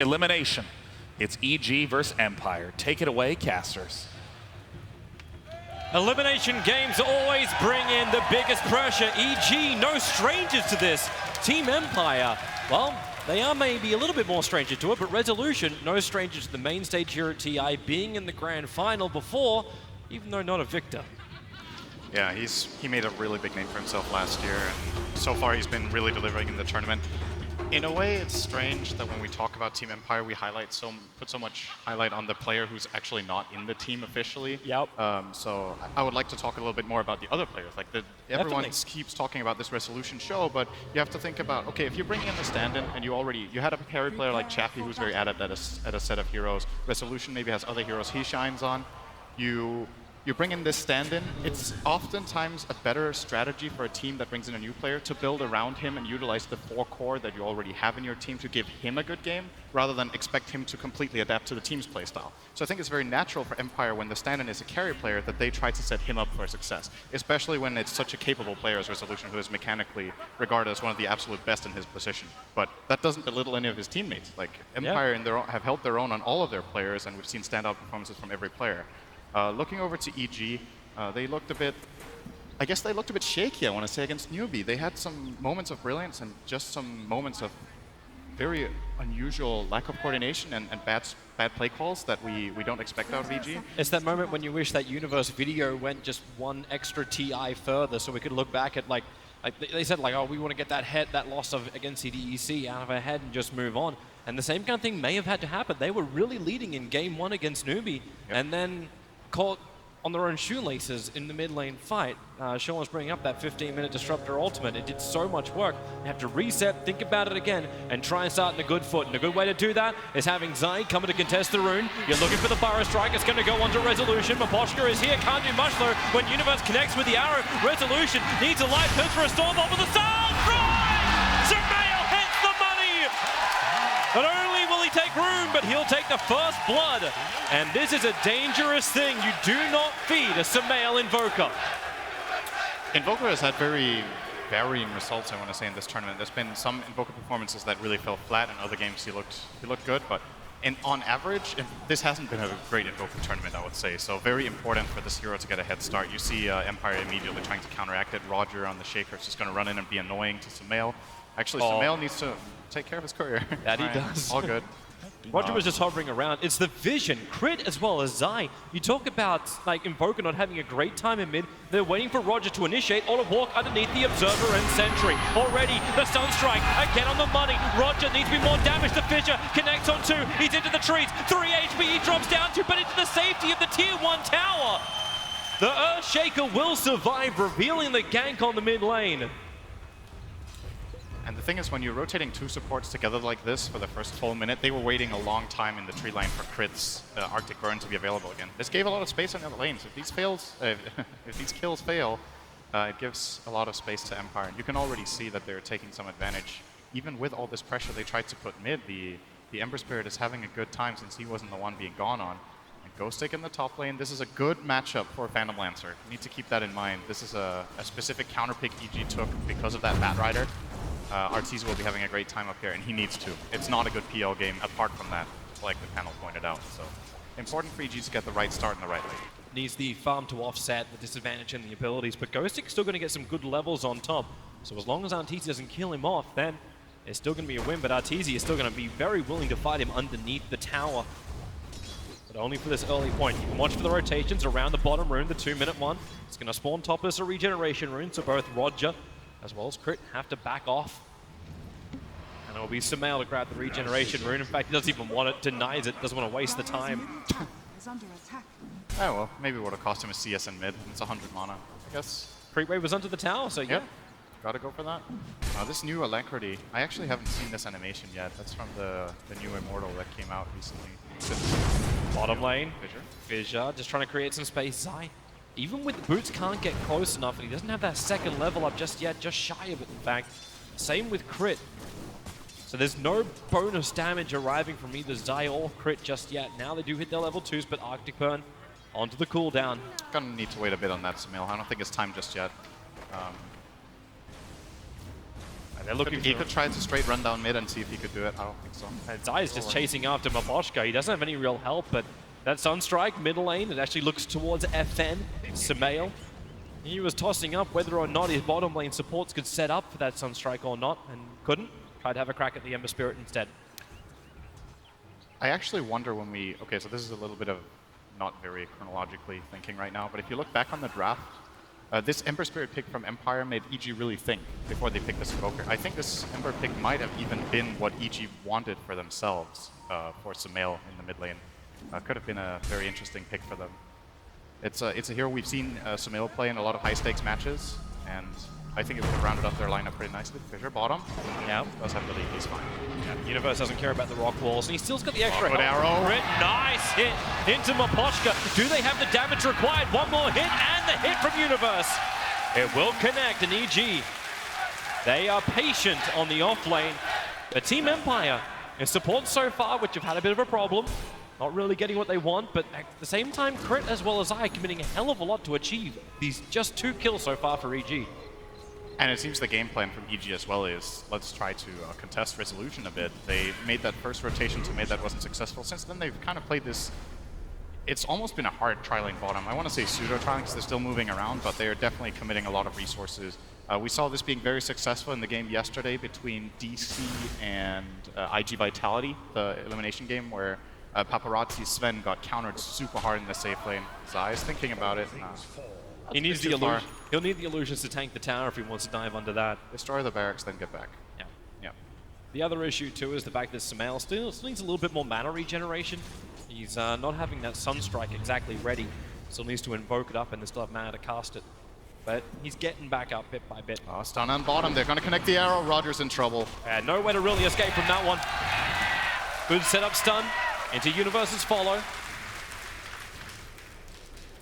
Elimination. It's EG versus Empire. Take it away, casters. Elimination games always bring in the biggest pressure. EG, no strangers to this. Team Empire, well, they are maybe a little bit more stranger to it, but Resolution, no strangers to the main stage here at TI, being in the grand final before, even though not a victor. Yeah, he made a really big name for himself last year, and so far he's been really delivering in the tournament. In a way, it's strange that when we talk about Team Empire, we put so much highlight on the player who's actually not in the team officially. Yep. So I would like to talk a little bit more about the other players. Like everyone keeps talking about this Resolution show, but you have to think about, okay, if you're bringing in the stand-in and you had a carry player like Chappie who's very adept at a set of heroes. Resolution maybe has other heroes he shines on. You bring in this stand-in, it's oftentimes a better strategy for a team that brings in a new player to build around him and utilize the 4 core that you already have in your team to give him a good game, rather than expect him to completely adapt to the team's playstyle. So I think it's very natural for Empire, when the stand-in is a carry player, that they try to set him up for success, especially when it's such a capable player as Resolution, who is mechanically regarded as one of the absolute best in his position. But that doesn't belittle any of his teammates. Like, Empire have held their own on all of their players, and we've seen standout performances from every player. Looking over to EG, they looked a bit, I guess they looked a bit shaky, I want to say, against Newbie. They had some moments of brilliance and just some moments of very unusual lack of coordination and bad play calls that we don't expect out of EG. It's that moment when you wish that Universe video went just one extra TI further, so we could look back at like they said, like, oh, we want to get that loss against CDEC out of our head and just move on. And the same kind of thing may have had to happen. They were really leading in game 1 against Newbie, and then caught on their own shoelaces in the mid lane fight. Sean was bringing up that 15-minute Disruptor ultimate. It did so much work. You have to reset, think about it again, and try and start in a good foot. And a good way to do that is having Zai coming to contest the rune. You're looking for the Burrow Strike. It's going to go onto Resolution. Maposhka is here. Can't do much though. When Universe connects with the arrow, Resolution needs a life pinch for a storm bomb with the soul drive! Sumail hits the money! Not only will he take rune, but he'll take the first blood. And this is a dangerous thing. You do not feed a Sumail Invoker. Invoker has had very varying results, I want to say, in this tournament. There's been some Invoker performances that really fell flat. In other games, he looked good, but on average, this hasn't been a great Invoker tournament, I would say. So very important for this hero to get a head start. You see Empire immediately trying to counteract it. Roger on the Shaker is just going to run in and be annoying to Sumail. Actually, Sumail needs to take care of his courier. That he does. All good. Roger was just hovering around. It's the vision, Crit as well as Zai. You talk about like Invoker not having a great time in mid. They're waiting for Roger to initiate. Olive Walk underneath the Observer and Sentry. Already the Sunstrike again on the money. Roger needs to be more damage. The Fissure connects on 2. He's into the trees. 3 HP he drops down to, but into the safety of the tier 1 tower. The Earthshaker will survive, revealing the gank on the mid lane. And the thing is, when you're rotating 2 supports together like this for the first full minute, they were waiting a long time in the tree line for Crit's Arctic Burn to be available again. This gave a lot of space on the other lanes. If these kills fail, it gives a lot of space to Empire. And you can already see that they're taking some advantage. Even with all this pressure they tried to put mid, the Ember Spirit is having a good time since he wasn't the one being gone on. And Ghostic in the top lane, this is a good matchup for Phantom Lancer. You need to keep that in mind. This is a specific counter pick EG took because of that Batrider. Arteezy will be having a great time up here, and he needs to. It's not a good PL game apart from that, like the panel pointed out. So important for EG to get the right start in the right lane. Needs the farm to offset the disadvantage in the abilities, but Ghostic's still going to get some good levels on top. So as long as Arteezy doesn't kill him off, then it's still going to be a win, but Arteezy is still going to be very willing to fight him underneath the tower. But only for this early point. You can watch for the rotations around the bottom rune, the 2-minute one. It's going to spawn top as a regeneration rune, so both Roger as well as Crit have to back off. And it will be Sumail to grab the regeneration rune. In fact, he doesn't even want it, denies it, doesn't want to waste the time. Oh well, maybe it would have cost him a CS in mid. It's 100 mana, I guess. Creepwave was under the tower, so yeah. Gotta go for that. This new Alacrity, I actually haven't seen this animation yet. That's from the new Immortal that came out recently. Bottom lane, Fissure just trying to create some space. Zai, even with the boots, can't get close enough, and he doesn't have that second level up just yet, just shy of it, in fact. Same with Crit. So there's no bonus damage arriving from either Zai or Crit just yet. Now they do hit their level 2s, but Arctic Burn onto the cooldown. Gonna need to wait a bit on that, Sumail. I don't think it's time just yet. And they're looking He for... could try to straight run down mid and see if he could do it. I don't think so. And Zai is just chasing after Maposhka. He doesn't have any real help, but that Sunstrike middle lane, it actually looks towards FN, Sumail. He was tossing up whether or not his bottom lane supports could set up for that Sunstrike or not, and couldn't. Tried to have a crack at the Ember Spirit instead. I actually wonder when we... Okay, so this is a little bit of not very chronologically thinking right now, but if you look back on the draft, this Ember Spirit pick from Empire made EG really think before they picked this Invoker. I think this Ember pick might have even been what EG wanted for themselves for Sumail in the mid lane. Could have been a very interesting pick for them. It's a hero we've seen Sumail play in a lot of high-stakes matches, and I think it would have rounded up their lineup pretty nicely. Fissure bottom. Yeah. Does have the lead, he's fine. Yeah, Universe doesn't care about the rock walls, and he's still's got the extra Good health. arrow. Crit, nice hit into Maposhka. Do they have the damage required? One more hit, and the hit from Universe. It will connect, and EG, they are patient on the off lane. But Team Empire, in support so far, which have had a bit of a problem, not really getting what they want, but at the same time, Crit as well as I committing a hell of a lot to achieve these just 2 kills so far for EG. And it seems the game plan from EG as well is let's try to contest Resolution a bit. They made that first rotation to mid that wasn't successful. Since then, they've kind of played this... It's almost been a hard tri-lane bottom. I want to say pseudo-trying because they're still moving around, but they are definitely committing a lot of resources. We saw this being very successful in the game yesterday between DC and IG Vitality, the elimination game where Paparazzi Sven got countered super hard in the safe lane. Zai is thinking about it. He needs the illusion. He'll need the illusions to tank the tower if he wants to dive under that. Destroy the barracks, then get back. Yeah. Yeah. The other issue too is the fact that Sumail still needs a little bit more mana regeneration. He's not having that Sunstrike exactly ready. Still needs to invoke it up and they still have mana to cast it. But he's getting back up bit by bit. Oh, stun on bottom. They're going to connect the arrow. Roger's in trouble. And nowhere to really escape from that one. Good setup stun into Universe's follow.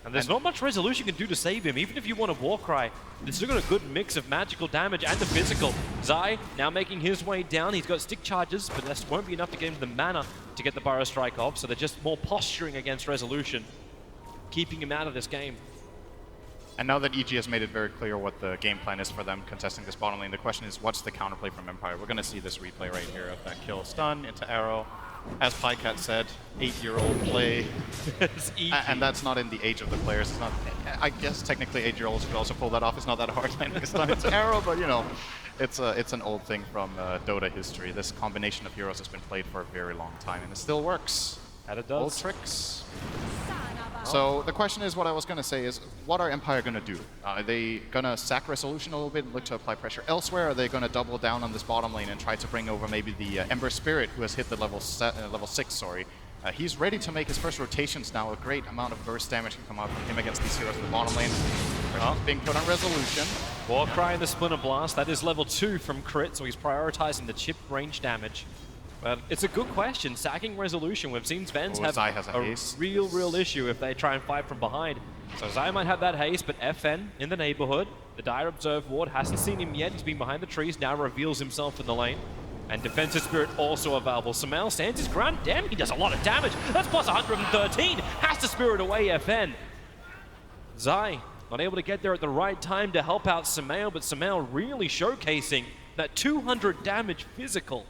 And there's not much resolution you can do to save him, even if you want a Warcry. It's still got a good mix of magical damage and the physical. Zai now making his way down. He's got stick charges, but that won't be enough to get him the mana to get the Burrow Strike off, so they're just more posturing against resolution, keeping him out of this game. And now that EG has made it very clear what the game plan is for them contesting this bottom lane, the question is what's the counterplay from Empire? We're going to see this replay right here of that kill stun into arrow. As Pycat said, 8-year-old play. And that's not in the age of the players. It's not. I guess technically 8-year-olds could also pull that off. It's not that hard landing a stun into arrow, but you know, it's an old thing from Dota history. This combination of heroes has been played for a very long time, and it still works. And it does. Old tricks. So the question is, what I was going to say is, what are Empire going to do? Are they going to sack Resolution a little bit and look to apply pressure elsewhere? Are they going to double down on this bottom lane and try to bring over maybe the Ember Spirit, who has hit the level 6, sorry. He's ready to make his first rotations now. A great amount of burst damage can come out from him against these heroes in the bottom lane. Being put on Resolution. Warcry in the Splinter Blast. That is level 2 from Crit, so he's prioritizing the chip range damage. But it's a good question. Sacking Resolution. We've seen Svens have Zai has a a haste. real issue if they try and fight from behind. So Zai might have that haste, but FN in the neighborhood. The Dire Observe Ward hasn't seen him yet. He's been behind the trees, now reveals himself in the lane. And Defensive Spirit also available. Sumail stands his ground. Damn, he does a lot of damage. That's plus 113. Has to spirit away FN. Zai not able to get there at the right time to help out Sumail, but Sumail really showcasing that 200 damage physical.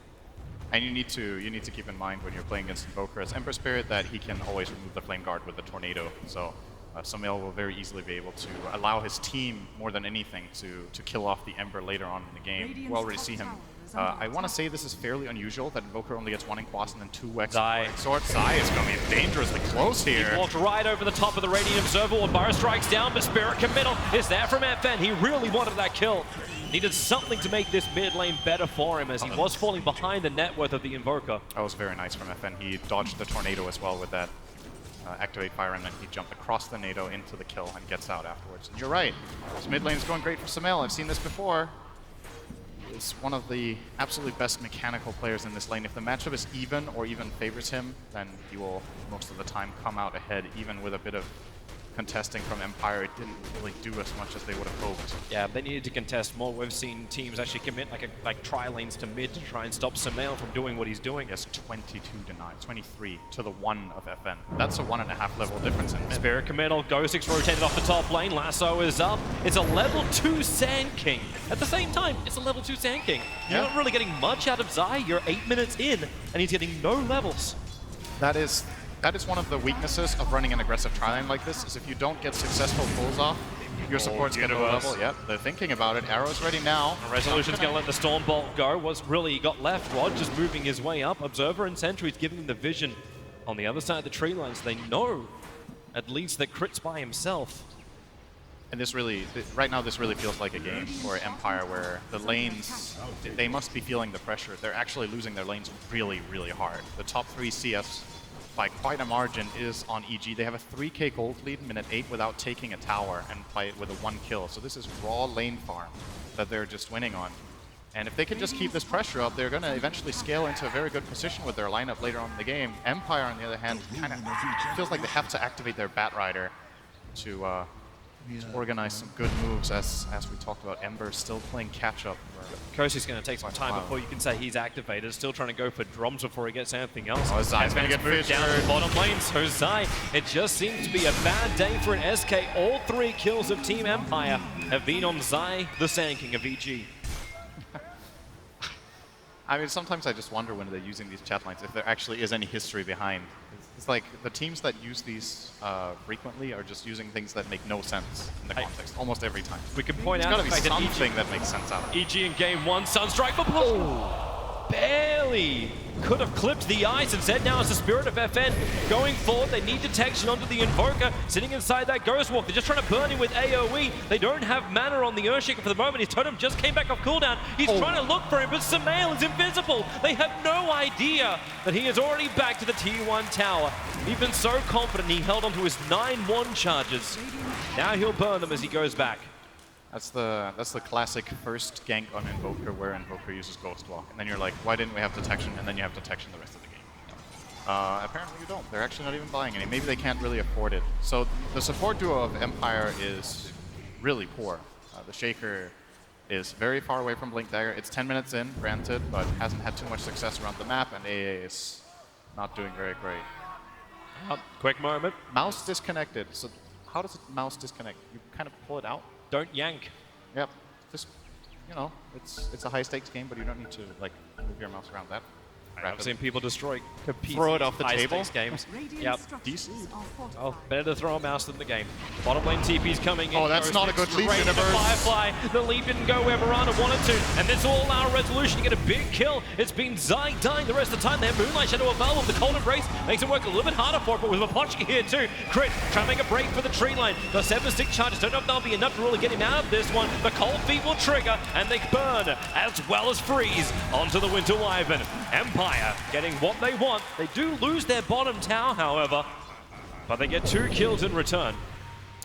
And you need to keep in mind when you're playing against Invoker as Ember Spirit that he can always remove the Flame Guard with the Tornado. So Sumail will very easily be able to allow his team more than anything to kill off the Ember later on in the game. We'll already see him. I want to say this is fairly unusual that Invoker only gets 1 Inquisition and then 2 X Sword. Zai is coming dangerously close here. He walked right over the top of the Radiant Observer Ward. Burrow strikes down, but Spirit Committal is there from FN. He really wanted that kill. Needed something to make this mid lane better for him as he was falling behind the net worth of the Invoker. That was very nice from FN. He dodged the Tornado as well with that Activate Fire, and then he jumped across the NATO into the kill and gets out afterwards. And you're right, this mid lane is going great for Sumail. I've seen this before. He's one of the absolutely best mechanical players in this lane. If the matchup is even or even favors him, then he will most of the time come out ahead, even with a bit of contesting from Empire, it didn't really do as much as they would have hoped. Yeah, they needed to contest more. We've seen teams actually commit like tri-lanes to mid to try and stop Sumail from doing what he's doing. Yes, 22 to 9, 23 to the 1 of FN. That's a 1.5 level difference in mid. Spirit committal, Ghostix rotated off the top lane, Lasso is up. It's a level 2 Sand King. At the same time, it's a level 2 Sand King. You're not really getting much out of Zai. You're 8 minutes in, and he's getting no levels. That is one of the weaknesses of running an aggressive tri-lane like this, is if you don't get successful pulls off, your support's going to level. Yep, they're thinking about it. Arrow's ready now. Resolution's going to let the Stormbolt go. What's really got left? Rod just moving his way up. Observer and Sentry's giving him the vision on the other side of the tree lines. They know at least that Crit's by himself. And this really, right now, this really feels like a game for Empire where the lanes, they must be feeling the pressure. They're actually losing their lanes really, really hard. The top 3 CS by quite a margin is on EG. They have a 3k gold lead in minute 8 without taking a tower and play it with a 1 kill. So this is raw lane farm that they're just winning on. And if they can just keep this pressure up, they're going to eventually scale into a very good position with their lineup later on in the game. Empire, on the other hand, kind of feels like they have to activate their Batrider to organize some good moves, as we talked about. Ember still playing catch-up. Kosi's going to take some time before you can say he's activated. Still trying to go for drums before he gets anything else. Oh, Zai's going to get moved down to the bottom lane. So Zai, it just seems to be a bad day for an SK. All 3 kills of Team Empire have been on Zai, the Sand King of EG. I mean, sometimes I just wonder when they're using these chat lines if there actually is any history behind. It's like the teams that use these frequently are just using things that make no sense in the context almost every time. We can point There's out got to be something that makes sense out of it. EG in game 1, Sunstrike for barely could have clipped the ice. Instead, now it's the Spirit of FN going forward. They need detection onto the Invoker sitting inside that Ghost Walk. They're just trying to burn him with AoE. They don't have mana on the Earthshaker for the moment. His totem just came back off cooldown. He's trying to look for him, but Sumail is invisible. They have no idea that he is already back to the T1 tower. He's been so confident he held onto his 9-1 charges. Now he'll burn them as he goes back. That's the classic first gank on Invoker where Invoker uses Ghost Walk. And then you're like, why didn't we have detection? And then you have detection the rest of the game. Apparently you don't. They're actually not even buying any. Maybe they can't really afford it. So the support duo of Empire is really poor. The Shaker is very far away from Blink Dagger. It's 10 minutes in, granted, but hasn't had too much success around the map, and AA is not doing very great. Quick moment. Mouse disconnected. So how does a mouse disconnect? You kind of pull it out? Don't yank. Yep. Just, you know, it's a high stakes game, but you don't need to like move your mouse around that. I've seen people destroy Throw it off the table? games. Yep. DC. Oh, better to throw a mouse than the game. Bottom lane TP's coming in. Oh, that's not a good lead, Straight into Universe. Firefly. The lead didn't go where Miranda wanted to. And this all-out Resolution to get a big kill. It's been Zai dying the rest of the time. They have Moonlight Shadow available. The Cold Embrace makes it work a little bit harder for it, but with Mapochki here too. Crit trying to make a break for the tree line. The 7 stick charges. Don't know if they'll be enough to really get him out of this one. The Cold Feet will trigger, and they burn as well as freeze onto the Winter Wyvern. Empire getting what they want. They do lose their bottom tower, however, but they get 2 kills in return.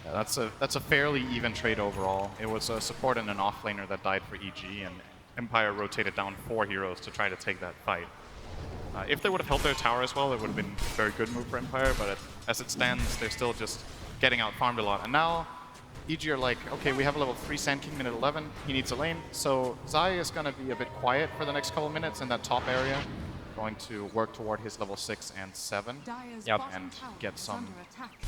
Yeah, that's a fairly even trade overall. It was a support and an offlaner that died for EG, and Empire rotated down 4 heroes to try to take that fight. If they would have held their tower as well, it would have been a very good move for Empire, but as it stands, they're still just getting out farmed a lot. And now EG are like, okay, we have a level 3 Sand King minute 11, he needs a lane, so Zai is going to be a bit quiet for the next couple minutes in that top area. Going to work toward his level 6 and 7 and get some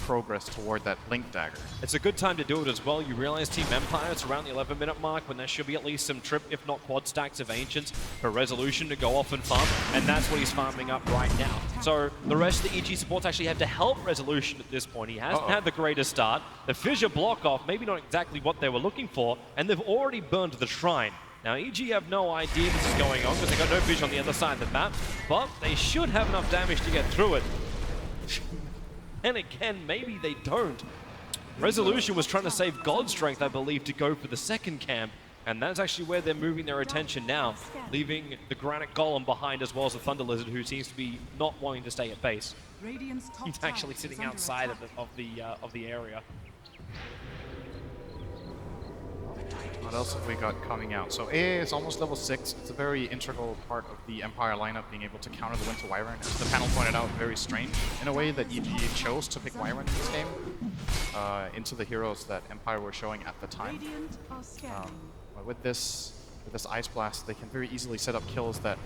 progress toward that Blink Dagger. It's a good time to do it as well. You realize Team Empire, it's around the 11-minute mark when there should be at least some trip, if not quad stacks of Ancients for Resolution to go off and farm, and that's what he's farming up right now. So the rest of the EG supports actually have to help Resolution at this point. He hasn't had the greatest start. The Fissure block off, maybe not exactly what they were looking for, and they've already burned the Shrine. Now, EG have no idea this is going on because they've got no vision on the other side of the map, but they should have enough damage to get through it. And again, maybe they don't. Resolution was trying to save God Strength, I believe, to go for the second camp, and that's actually where they're moving their attention now, leaving the Granite Golem behind as well as the Thunder Lizard, who seems to be not wanting to stay at base. He's actually sitting outside of the area. What else have we got coming out? So AA is almost level 6. It's a very integral part of the Empire lineup, being able to counter the Winter Wyvern. As the panel pointed out, very strange in a way that EG chose to pick Wyvern in this game into the heroes that Empire were showing at the time. But with this Ice Blast, they can very easily set up kills that...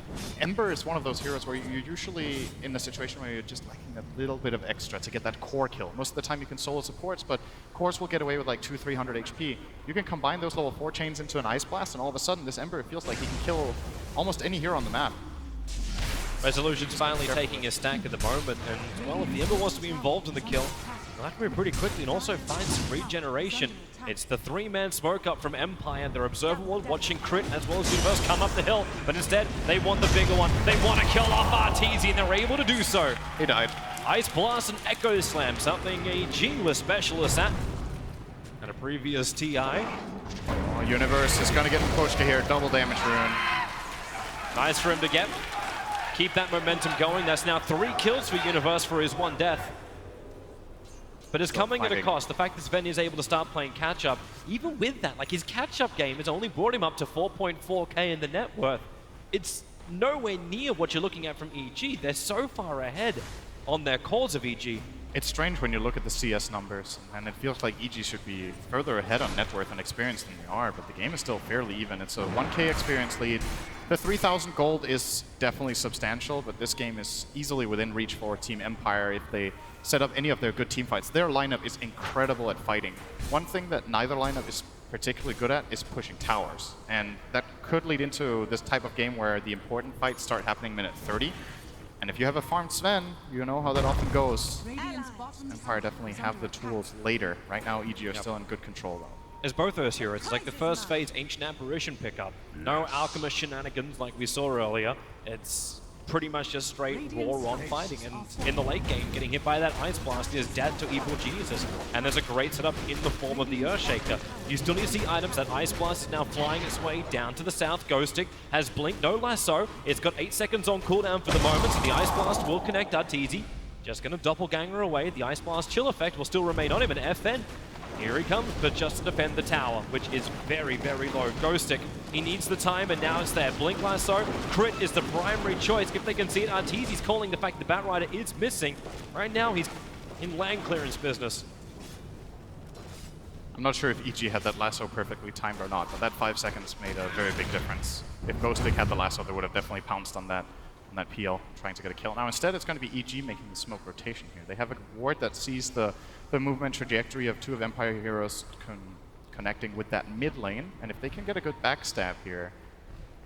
Ember is one of those heroes where you're usually in a situation where you're just lacking a little bit of extra to get that core kill. Most of the time you can solo supports, but cores will get away with like 200-300 HP. You can combine those level 4 chains into an Ice Blast, and all of a sudden this Ember feels like he can kill almost any hero on the map. Resolution's finally taking a stack at the moment, and well, if the Ember wants to be involved in the kill, they'll have to move pretty quickly and also find some regeneration. It's the 3-man smoke up from Empire. They're observing World, watching Crit as well as Universe come up the hill, but instead they want the bigger one. They want to kill off Arteezy, and they're able to do so. He died. Ice Blast and Echo Slam, something EG was specialist at a previous TI. Oh, Universe is going to get Pochka here. Double damage rune. Nice for him to get. Keep that momentum going. That's now 3 kills for Universe for his 1 death. But it's coming at a cost. The fact that Sven is able to start playing catch-up, even with that, like his catch-up game has only brought him up to 4.4k in the net worth. It's nowhere near what you're looking at from EG. They're so far ahead on their cores of EG. It's strange when you look at the CS numbers, and it feels like EG should be further ahead on net worth and experience than they are, but the game is still fairly even. It's a 1k experience lead. The 3,000 gold is definitely substantial, but this game is easily within reach for Team Empire if they set up any of their good team fights. Their lineup is incredible at fighting. One thing that neither lineup is particularly good at is pushing towers, and that could lead into this type of game where the important fights start happening minute 30. And if you have a farmed Sven, you know how that often goes. Empire definitely have the tools later. Right now, EG are still in good control, though. As both those heroes, it's like the first phase Ancient Apparition pickup. No Alchemist shenanigans like we saw earlier. It's pretty much just straight raw on fighting. And in the late game, getting hit by that Ice Blast is death to Evil Geniuses. And there's a great setup in the form of the Earthshaker. You still need to see items. That Ice Blast is now flying its way down to the south. Ghostic has Blink, no lasso. It's got 8 seconds on cooldown for the moment, so the Ice Blast will connect Arteezy. Just going to doppelganger away. The Ice Blast chill effect will still remain on him, and FN, here he comes, but just to defend the tower, which is very, very low. Ghostic, he needs the time, and now it's there. Blink Lasso, Crit is the primary choice. If they can see it, Arteezy's calling the fact the Batrider is missing. Right now, he's in land clearance business. I'm not sure if EG had that lasso perfectly timed or not, but that 5 seconds made a very big difference. If Ghostic had the lasso, they would have definitely pounced on that PL, trying to get a kill. Now instead, it's going to be EG making the smoke rotation here. They have a ward that sees the movement trajectory of 2 of Empire heroes connecting with that mid lane, and if they can get a good backstab here,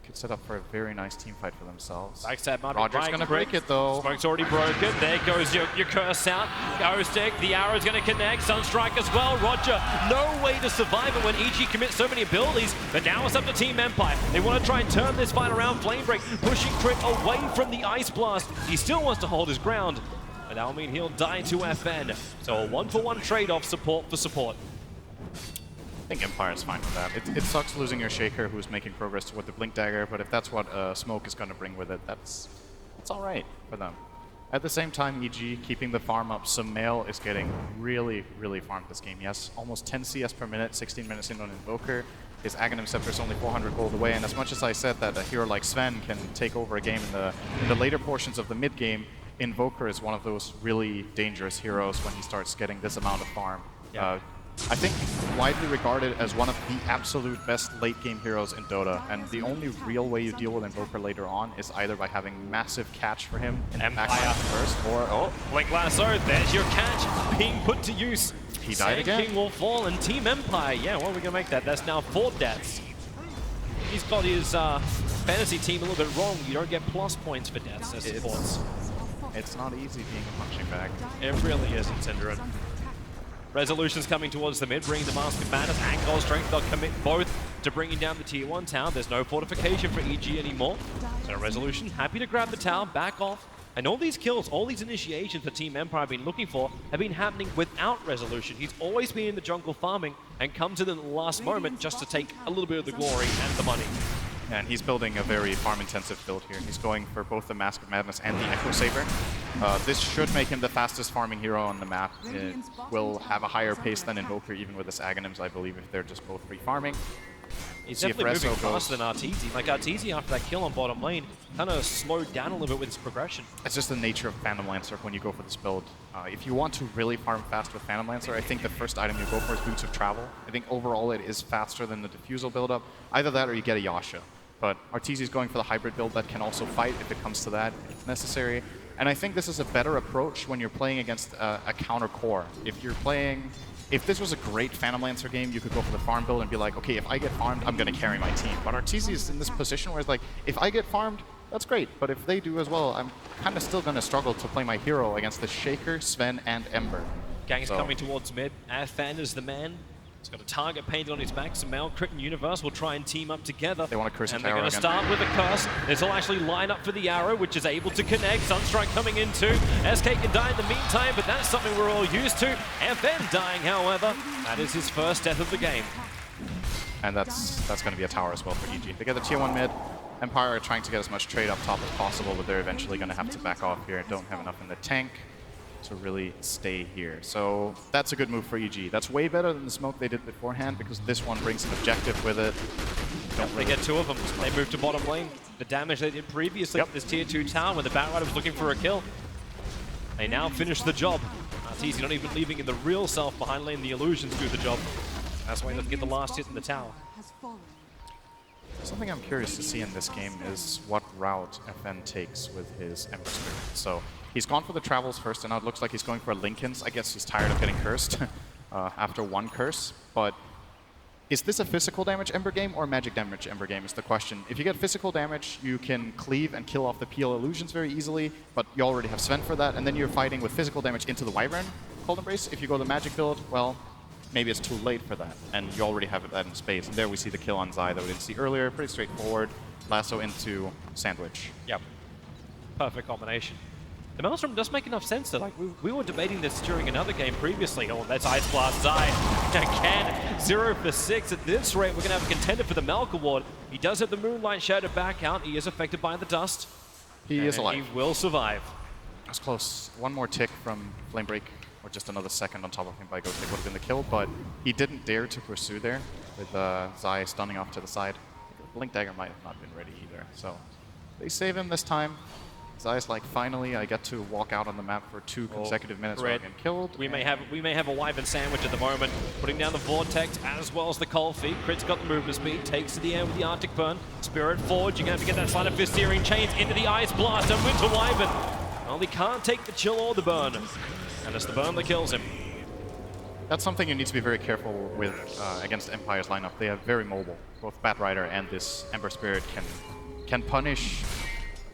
could set up for a very nice team fight for themselves. Backstab might be Roger's right. gonna break it though. Smoke's already broken. There goes your curse out. Ghostic, the arrow's gonna connect. Sunstrike as well. Roger, no way to survive it when EG commits so many abilities. But now it's up to Team Empire. They want to try and turn this fight around. Flamebreak pushing Crit away from the Ice Blast. He still wants to hold his ground, but that'll mean he'll die to FN. So a 1-for-1 trade-off, support for support. I think Empire is fine with that. It sucks losing your Shaker, who's making progress toward the Blink Dagger, but if that's what Smoke is going to bring with it, that's all right for them. At the same time, EG keeping the farm up. Sumail is getting really, really farmed this game. He has almost 10 CS per minute, 16 minutes in on Invoker. His Aghanim Scepter is only 400 gold away, and as much as I said that a hero like Sven can take over a game in the later portions of the mid game, Invoker is one of those really dangerous heroes when he starts getting this amount of farm. Yeah. I think widely regarded as one of the absolute best late game heroes in Dota, and the only real way you deal with Invoker later on is either by having massive catch for him in Empire first, or Blink Lasso, there's your catch being put to use. He died again. King will fall, and Team Empire, yeah, well, we're gonna make that. That's now 4 deaths. He's got his fantasy team a little bit wrong. You don't get plus points for deaths as supports. It's not easy being a punching bag. It really isn't, Synderen. Resolution's coming towards the mid, bringing the Mask of Madness and Gold Strength. They'll commit both to bringing down the Tier 1 tower. There's no fortification for EG anymore. So Resolution happy to grab the tower, back off. And all these kills, all these initiations that Team Empire have been looking for have been happening without Resolution. He's always been in the jungle farming and comes in at the last moment just to take a little bit of the glory and the money. And he's building a very farm-intensive build here. He's going for both the Mask of Madness and the Echo Saber. This should make him the fastest farming hero on the map. It will have a higher pace than Invoker, even with his Aghanims, I believe, if they're just both free farming. He's See if definitely moving Rezo faster than Arteezy. Like Arteezy after that kill on bottom lane kind of slowed down a little bit with his progression. It's just the nature of Phantom Lancer when you go for this build. If you want to really farm fast with Phantom Lancer, I think the first item you go for is Boots of Travel. I think overall it is faster than the Diffusal build-up. Either that or you get a Yasha. But Arteezy is going for the hybrid build that can also fight if it comes to that, if necessary. And I think this is a better approach when you're playing against a counter core. If this was a great Phantom Lancer game, you could go for the farm build and be like, okay, if I get farmed, I'm going to carry my team. But Arteezy is in this position where it's like, if I get farmed, that's great. But if they do as well, I'm kind of still going to struggle to play my hero against the Shaker, Sven, and Ember. Gang's coming towards mid. Fan is the man. He's got a target painted on his back. Sumail, Crit, and Universe will try and team up together. They want to curse and the they're tower going to again. start with a curse. This will actually line up for the arrow, which is able to connect. Sunstrike coming in too. SK can die in the meantime, but that's something we're all used to. FN dying, however. That is his first death of the game. And that's going to be a tower as well for EG. They get the tier 1 mid. Empire are trying to get as much trade up top as possible, but they're eventually going to have to back off here. Don't have enough in the tank to really stay here. So that's a good move for EG. That's way better than the smoke they did beforehand, because this one brings an objective with it. They get two of them. They move to bottom lane. The damage they did previously with this tier 2 tower when the Batrider was looking for a kill. They now finish the job. Arteezy not even leaving in the real self behind lane. The illusions do the job. That's why he doesn't get the last hit in the tower. Something I'm curious to see in this game is what route FN takes with his Ember Spirit. So he's gone for the travels first, and now it looks like he's going for Linken's. I guess he's tired of getting cursed after one curse. But is this a physical damage Ember game or magic damage Ember game is the question. If you get physical damage, you can cleave and kill off the PL illusions very easily, but you already have Sven for that, and then you're fighting with physical damage into the Wyvern Cold Embrace. If you go the magic build, well, maybe it's too late for that, and you already have that in space. And there we see the kill on Zai that we didn't see earlier. Pretty straightforward. Lasso into Sandwich. Yep. Perfect combination. The Maelstrom does make enough sense though. Like we were debating this during another game previously. Oh, that's Ice Blast Zai. Again, 0 for 6. At this rate, we're going to have a contender for the Melk Award. He does have the Moonlight Shadow back out. He is affected by the dust. He is alive. He will survive. That's close. One more tick from Flame Break, or just another second on top of him by Ghostik would have been the kill, but he didn't dare to pursue there with Zai stunning off to the side. Blink Dagger might have not been ready either, so they save him this time. Zai's like, finally, I get to walk out on the map for 2 consecutive minutes without getting killed. We may have a Wyvern Sandwich at the moment, putting down the Vortex as well as the Cold Feet. Crit's got the movement speed, takes to the air with the Arctic Burn. Spirit Forge, you're going to have to get that Sleight of Fist Searing Chains into the Ice Blast, and Winter Wyvern. Well, he can't take the chill or the burn, and it's the burn that kills him. That's something you need to be very careful with against Empire's lineup. They are very mobile. Both Batrider and this Ember Spirit can punish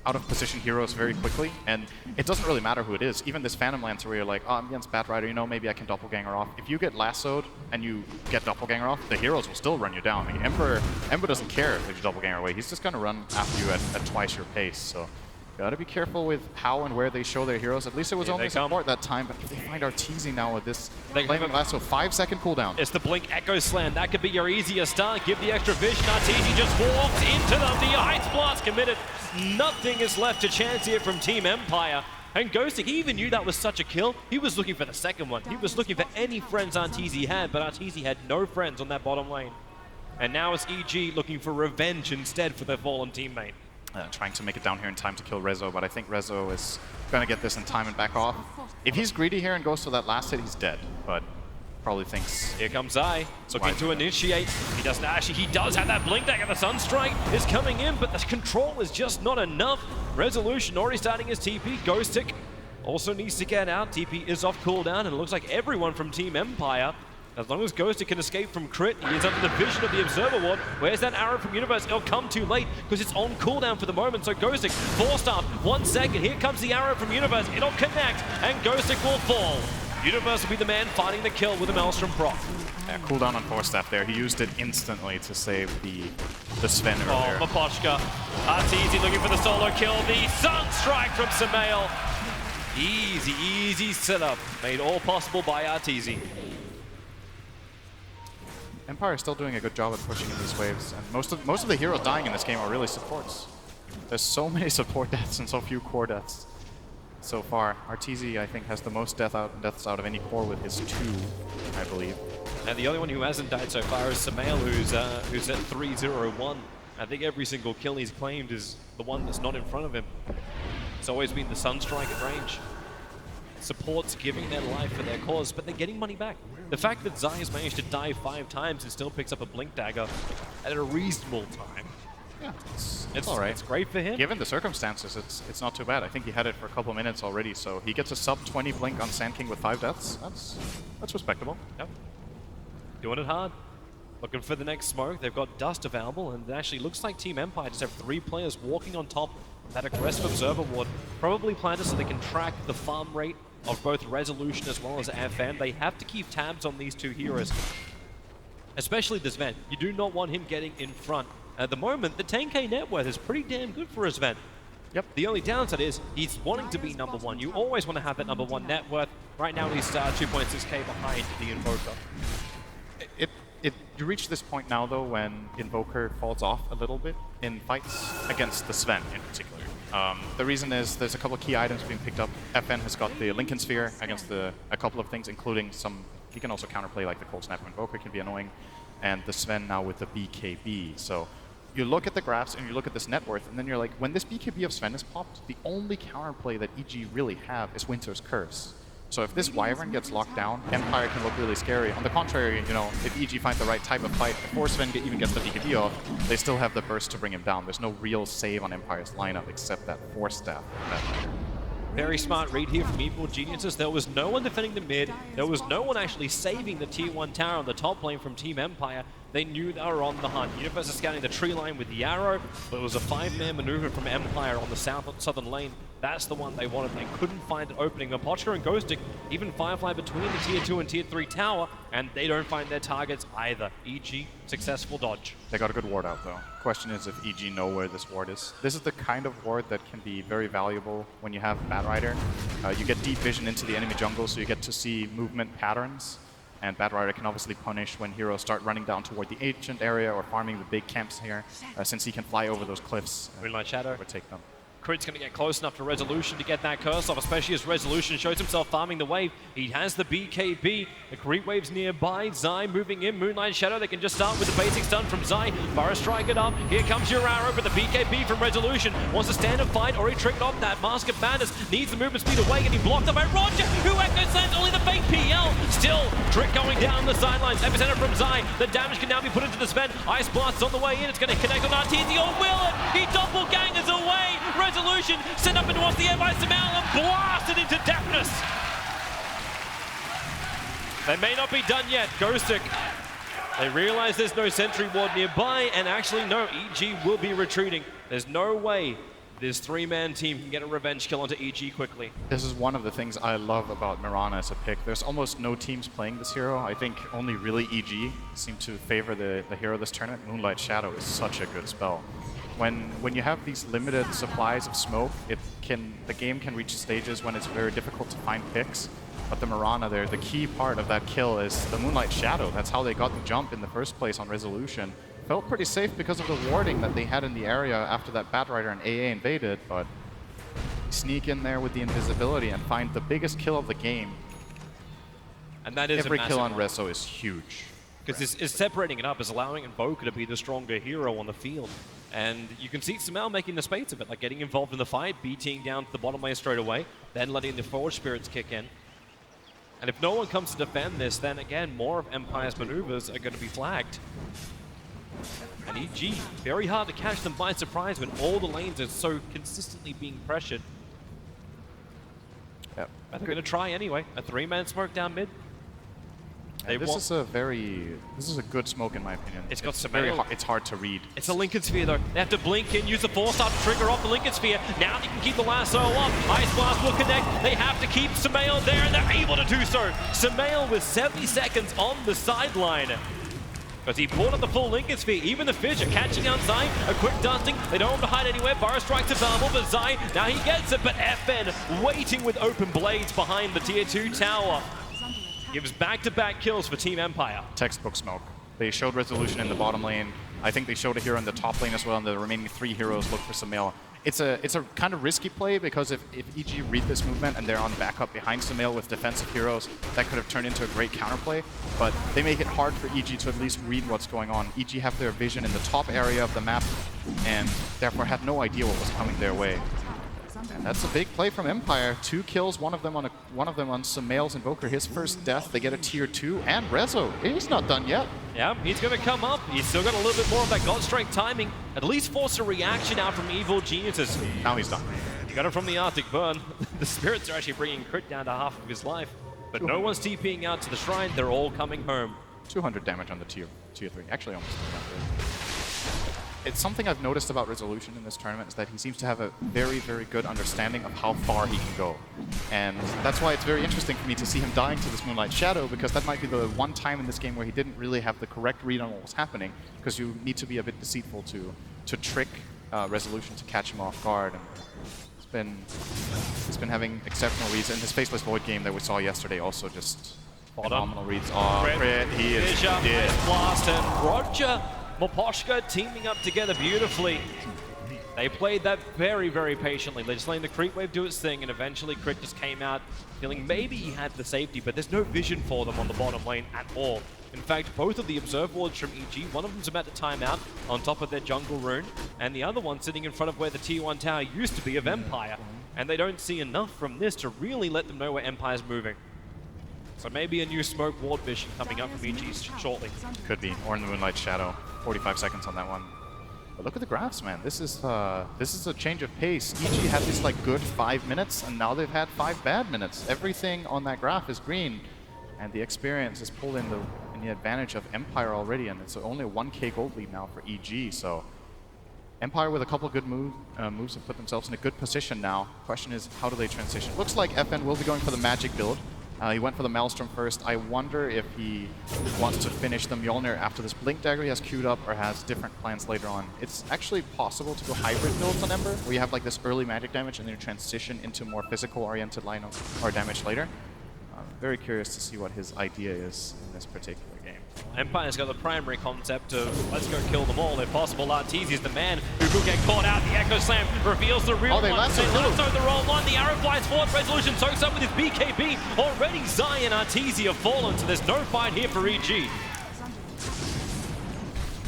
out-of-position heroes very quickly, and it doesn't really matter who it is. Even this Phantom Lancer where you're like, oh, I'm against Batrider, you know, maybe I can Doppelganger off. If you get lassoed and you get Doppelganger off, the heroes will still run you down. I mean, Ember doesn't care if you Doppelganger away. He's just going to run after you at twice your pace, so gotta be careful with how and where they show their heroes. At least it was only support that time, but if they find Arteezy now with this Flaming Lasso, 5-second cooldown. It's the Blink Echo Slam. That could be your easier start. Give the extra vision. Arteezy just walks into them. The Ice Blast committed. Nothing is left to chance here from Team Empire. And Ghostik, he even knew that was such a kill. He was looking for the second one. He was looking for any friends Arteezy had, but Arteezy had no friends on that bottom lane. And now it's EG looking for revenge instead for their fallen teammate. Trying to make it down here in time to kill Rezo, but I think Rezo is going to get this in time and back off. If he's greedy here and goes to that last hit, he's dead, but probably thinks... Here comes Zai, looking to initiate. He doesn't actually, he does have that Blink Dagger. The Sunstrike is coming in, but the control is just not enough. Resolution already starting his TP. Ghostik also needs to get out. TP is off cooldown, and it looks like everyone from Team Empire, as long as Ghostik can escape from Crit, he is under the vision of the Observer Ward. Where's that arrow from Universe? It'll come too late because it's on cooldown for the moment. So Ghostik, 4-star, 1 second. Here comes the arrow from Universe. It'll connect, and Ghostik will fall. Universe will be the man finding the kill with a Maelstrom proc. Yeah, cooldown on 4-staff there. He used it instantly to save the Sven earlier. Oh, Miposhka. Arteezy looking for the solo kill. The Sunstrike from Sumail. Easy, easy setup. Made all possible by Arteezy. Empire is still doing a good job at pushing in these waves, and most of the heroes dying in this game are really supports. There's so many support deaths and so few core deaths. so far. Arteezy, I think, has the most deaths out of any core with his 2, I believe. And the only one who hasn't died so far is Sumail, who's at 3-0-1. I think every single kill he's claimed is the one that's not in front of him. It's always been the Sunstrike at range. Supports giving their life for their cause, but they're getting money back. The fact that Zai has managed to die 5 times and still picks up a Blink Dagger at a reasonable time. Yeah, it's all right. It's great for him. Given the circumstances, it's not too bad. I think he had it for a couple minutes already, so he gets a sub-20 blink on Sand King with 5 deaths. That's respectable. Yep. Doing it hard. Looking for the next smoke. They've got Dust available, and it actually looks like Team Empire just have 3 players walking on top of that aggressive Observer Ward. Probably planted so they can track the farm rate of both Resolution as well as FM. They have to keep tabs on these 2 heroes, especially the Sven. You do not want him getting in front. At the moment, the 10k net worth is pretty damn good for a Sven. Yep. The only downside is he's wanting to be number 1. You always want to have that number 1 net worth. Right now, he's 2.6k behind the Invoker. You reach this point now, though, when Invoker falls off a little bit in fights against the Sven in particular. The reason is there's a couple of key items being picked up. FN has got the Lincoln Sphere against a couple of things, including some... He can also counterplay, like the Cold Snap Invoker can be annoying. And the Sven now with the BKB. So you look at the graphs and you look at this net worth, and then you're like, when this BKB of Sven is popped, the only counterplay that EG really have is Winter's Curse. So if this Wyvern gets locked down, Empire can look really scary. On the contrary, you know, if EG finds the right type of fight, before Sven even gets the BKB off, they still have the burst to bring him down. There's no real save on Empire's lineup except that Force Staff. Very smart read here from Evil Geniuses. There was no one defending the mid. There was no one actually saving the tier 1 tower on the top lane from Team Empire. They knew they were on the hunt. Universe is scanning the tree line with the arrow, but it was a 5-man maneuver from Empire on the southern lane. That's the one they wanted. They couldn't find an opening. Apochka and Ghostic, even Firefly between the tier 2 and tier 3 tower, and they don't find their targets either. EG, successful dodge. They got a good ward out, though. Question is if EG know where this ward is. This is the kind of ward that can be very valuable when you have Batrider. You get deep vision into the enemy jungle, so you get to see movement patterns. And Batrider can obviously punish when heroes start running down toward the ancient area or farming the big camps here, since he can fly over those cliffs. Moonlight Shadow. Overtake them. Crit's going to get close enough to Resolution to get that curse off, especially as Resolution shows himself farming the wave. He has the BKB. The creep wave's nearby. Zai moving in. Moonlight Shadow. They can just start with the basic stun from Zai. Burrow strike it up. Here comes your arrow, but the BKB from Resolution wants to stand and fight, or he triggered off that Mask of Madness. Needs the movement speed away, getting blocked up by Roger, who echoes lands only the fake PL. Still, Trick going down the sidelines. Epicenter from Zai. The damage can now be put into the Sven. Ice Blast's on the way in. It's going to connect on Arteezy. Or will it? He doppelgangers away. Resolution sent up and towards the air by Sumail and blasted into deafness. They may not be done yet. Ghostic. They realize there's no sentry ward nearby, and actually no, EG will be retreating. There's no way this 3-man team can get a revenge kill onto EG quickly. This is one of the things I love about Mirana as a pick. There's almost no teams playing this hero. I think only really EG seem to favor the hero this tournament. Moonlight Shadow is such a good spell. When you have these limited supplies of smoke, the game can reach stages when it's very difficult to find picks. But the Mirana there, the key part of that kill is the Moonlight Shadow. That's how they got the jump in the first place on Resolution. Felt pretty safe because of the warding that they had in the area after that Batrider and AA invaded, but sneak in there with the invisibility and find the biggest kill of the game. And that is every kill on one. Reso is huge. Because it's separating it up, is allowing Invoker to be the stronger hero on the field. And you can see Sumail making the spades of it, like getting involved in the fight, BTing down to the bottom lane straight away, then letting the Forge Spirits kick in. And if no one comes to defend this, then again, more of Empire's maneuvers are going to be flagged. And EG, very hard to catch them by surprise when all the lanes are so consistently being pressured. Yep. But they're going to try anyway. A 3-man smoke down mid. This is a good smoke in my opinion. It's got Sumail. It's hard to read. It's a Lincoln Sphere though. They have to blink in, use the Force Star to trigger off the Lincoln Sphere. Now they can keep the lasso up. Ice Blast will connect. They have to keep Sumail there, and they're able to do so. Sumail with 70 seconds on the sideline. Because he pulled up the full Lincoln Sphere. Even the Fish are catching out Zai. A quick dusting. They don't have to hide anywhere. Burrow strikes available, but Zai, now he gets it. But FN waiting with open blades behind the tier 2 tower. Gives back-to-back kills for Team Empire. Textbook smoke. They showed Resolution in the bottom lane. I think they showed it here in the top lane as well, and the remaining 3 heroes look for Sumail. It's a kind of risky play because if EG read this movement and they're on backup behind Sumail with defensive heroes, that could have turned into a great counterplay. But they make it hard for EG to at least read what's going on. EG have their vision in the top area of the map and therefore had no idea what was coming their way. And that's a big play from Empire. 2 kills, one of them on Sumail's Invoker. His first death, they get a tier 2, and Rezo, he's not done yet. Yeah, he's going to come up. He's still got a little bit more of that God Strike timing. At least force a reaction out from Evil Geniuses. Now he's done. You got it from the Arctic Burn. The spirits are actually bringing Crit down to half of his life. But no one's TPing out to the shrine. They're all coming home. 200 damage on the tier 3. Actually, almost 300. It's something I've noticed about Resolution in this tournament is that he seems to have a very, very good understanding of how far he can go. And that's why it's very interesting for me to see him dying to this Moonlight Shadow, because that might be the one time in this game where he didn't really have the correct read on what was happening, because you need to be a bit deceitful to trick Resolution to catch him off guard. And he's been having exceptional reads. In his Faceless Void game that we saw yesterday also just phenomenal reads. Oh, Crit, he is dead. Blast and Roger Moposhka teaming up together beautifully. They played that very, very patiently. They just letting the creep wave do its thing, and eventually Crit just came out feeling maybe he had the safety, but there's no vision for them on the bottom lane at all. In fact, both of the Observe Wards from EG, one of them's about to time out on top of their jungle rune, and the other one sitting in front of where the Tier 1 tower used to be of Empire. And they don't see enough from this to really let them know where Empire's moving. So maybe a new smoke ward vision coming up from EG shortly. Could be, or in the Moonlight Shadow. 45 seconds on that one. But look at the graphs, man. This is a change of pace. EG had this like good 5 minutes, and now they've had 5 bad minutes. Everything on that graph is green, and the experience is pulled in the advantage of Empire already, and it's only a 1k gold lead now for EG. So Empire with a couple good moves have put themselves in a good position now. Question is, how do they transition? Looks like FN will be going for the magic build. He went for the Maelstrom first. I wonder if he wants to finish the Mjolnir after this Blink Dagger he has queued up, or has different plans later on. It's actually possible to go hybrid builds on Ember, where you have like this early magic damage and then you transition into more physical-oriented line of or damage later. Very curious to see what his idea is in this particular game. Empire's got the primary concept of let's go kill them all if possible. Arteezy is the man who could get caught out. The Echo Slam reveals the real one. They lasso the wrong one. The arrow flies forward. Resolution soaks up with his BKB. Already Zai and Arteezy have fallen, so there's no fight here for EG.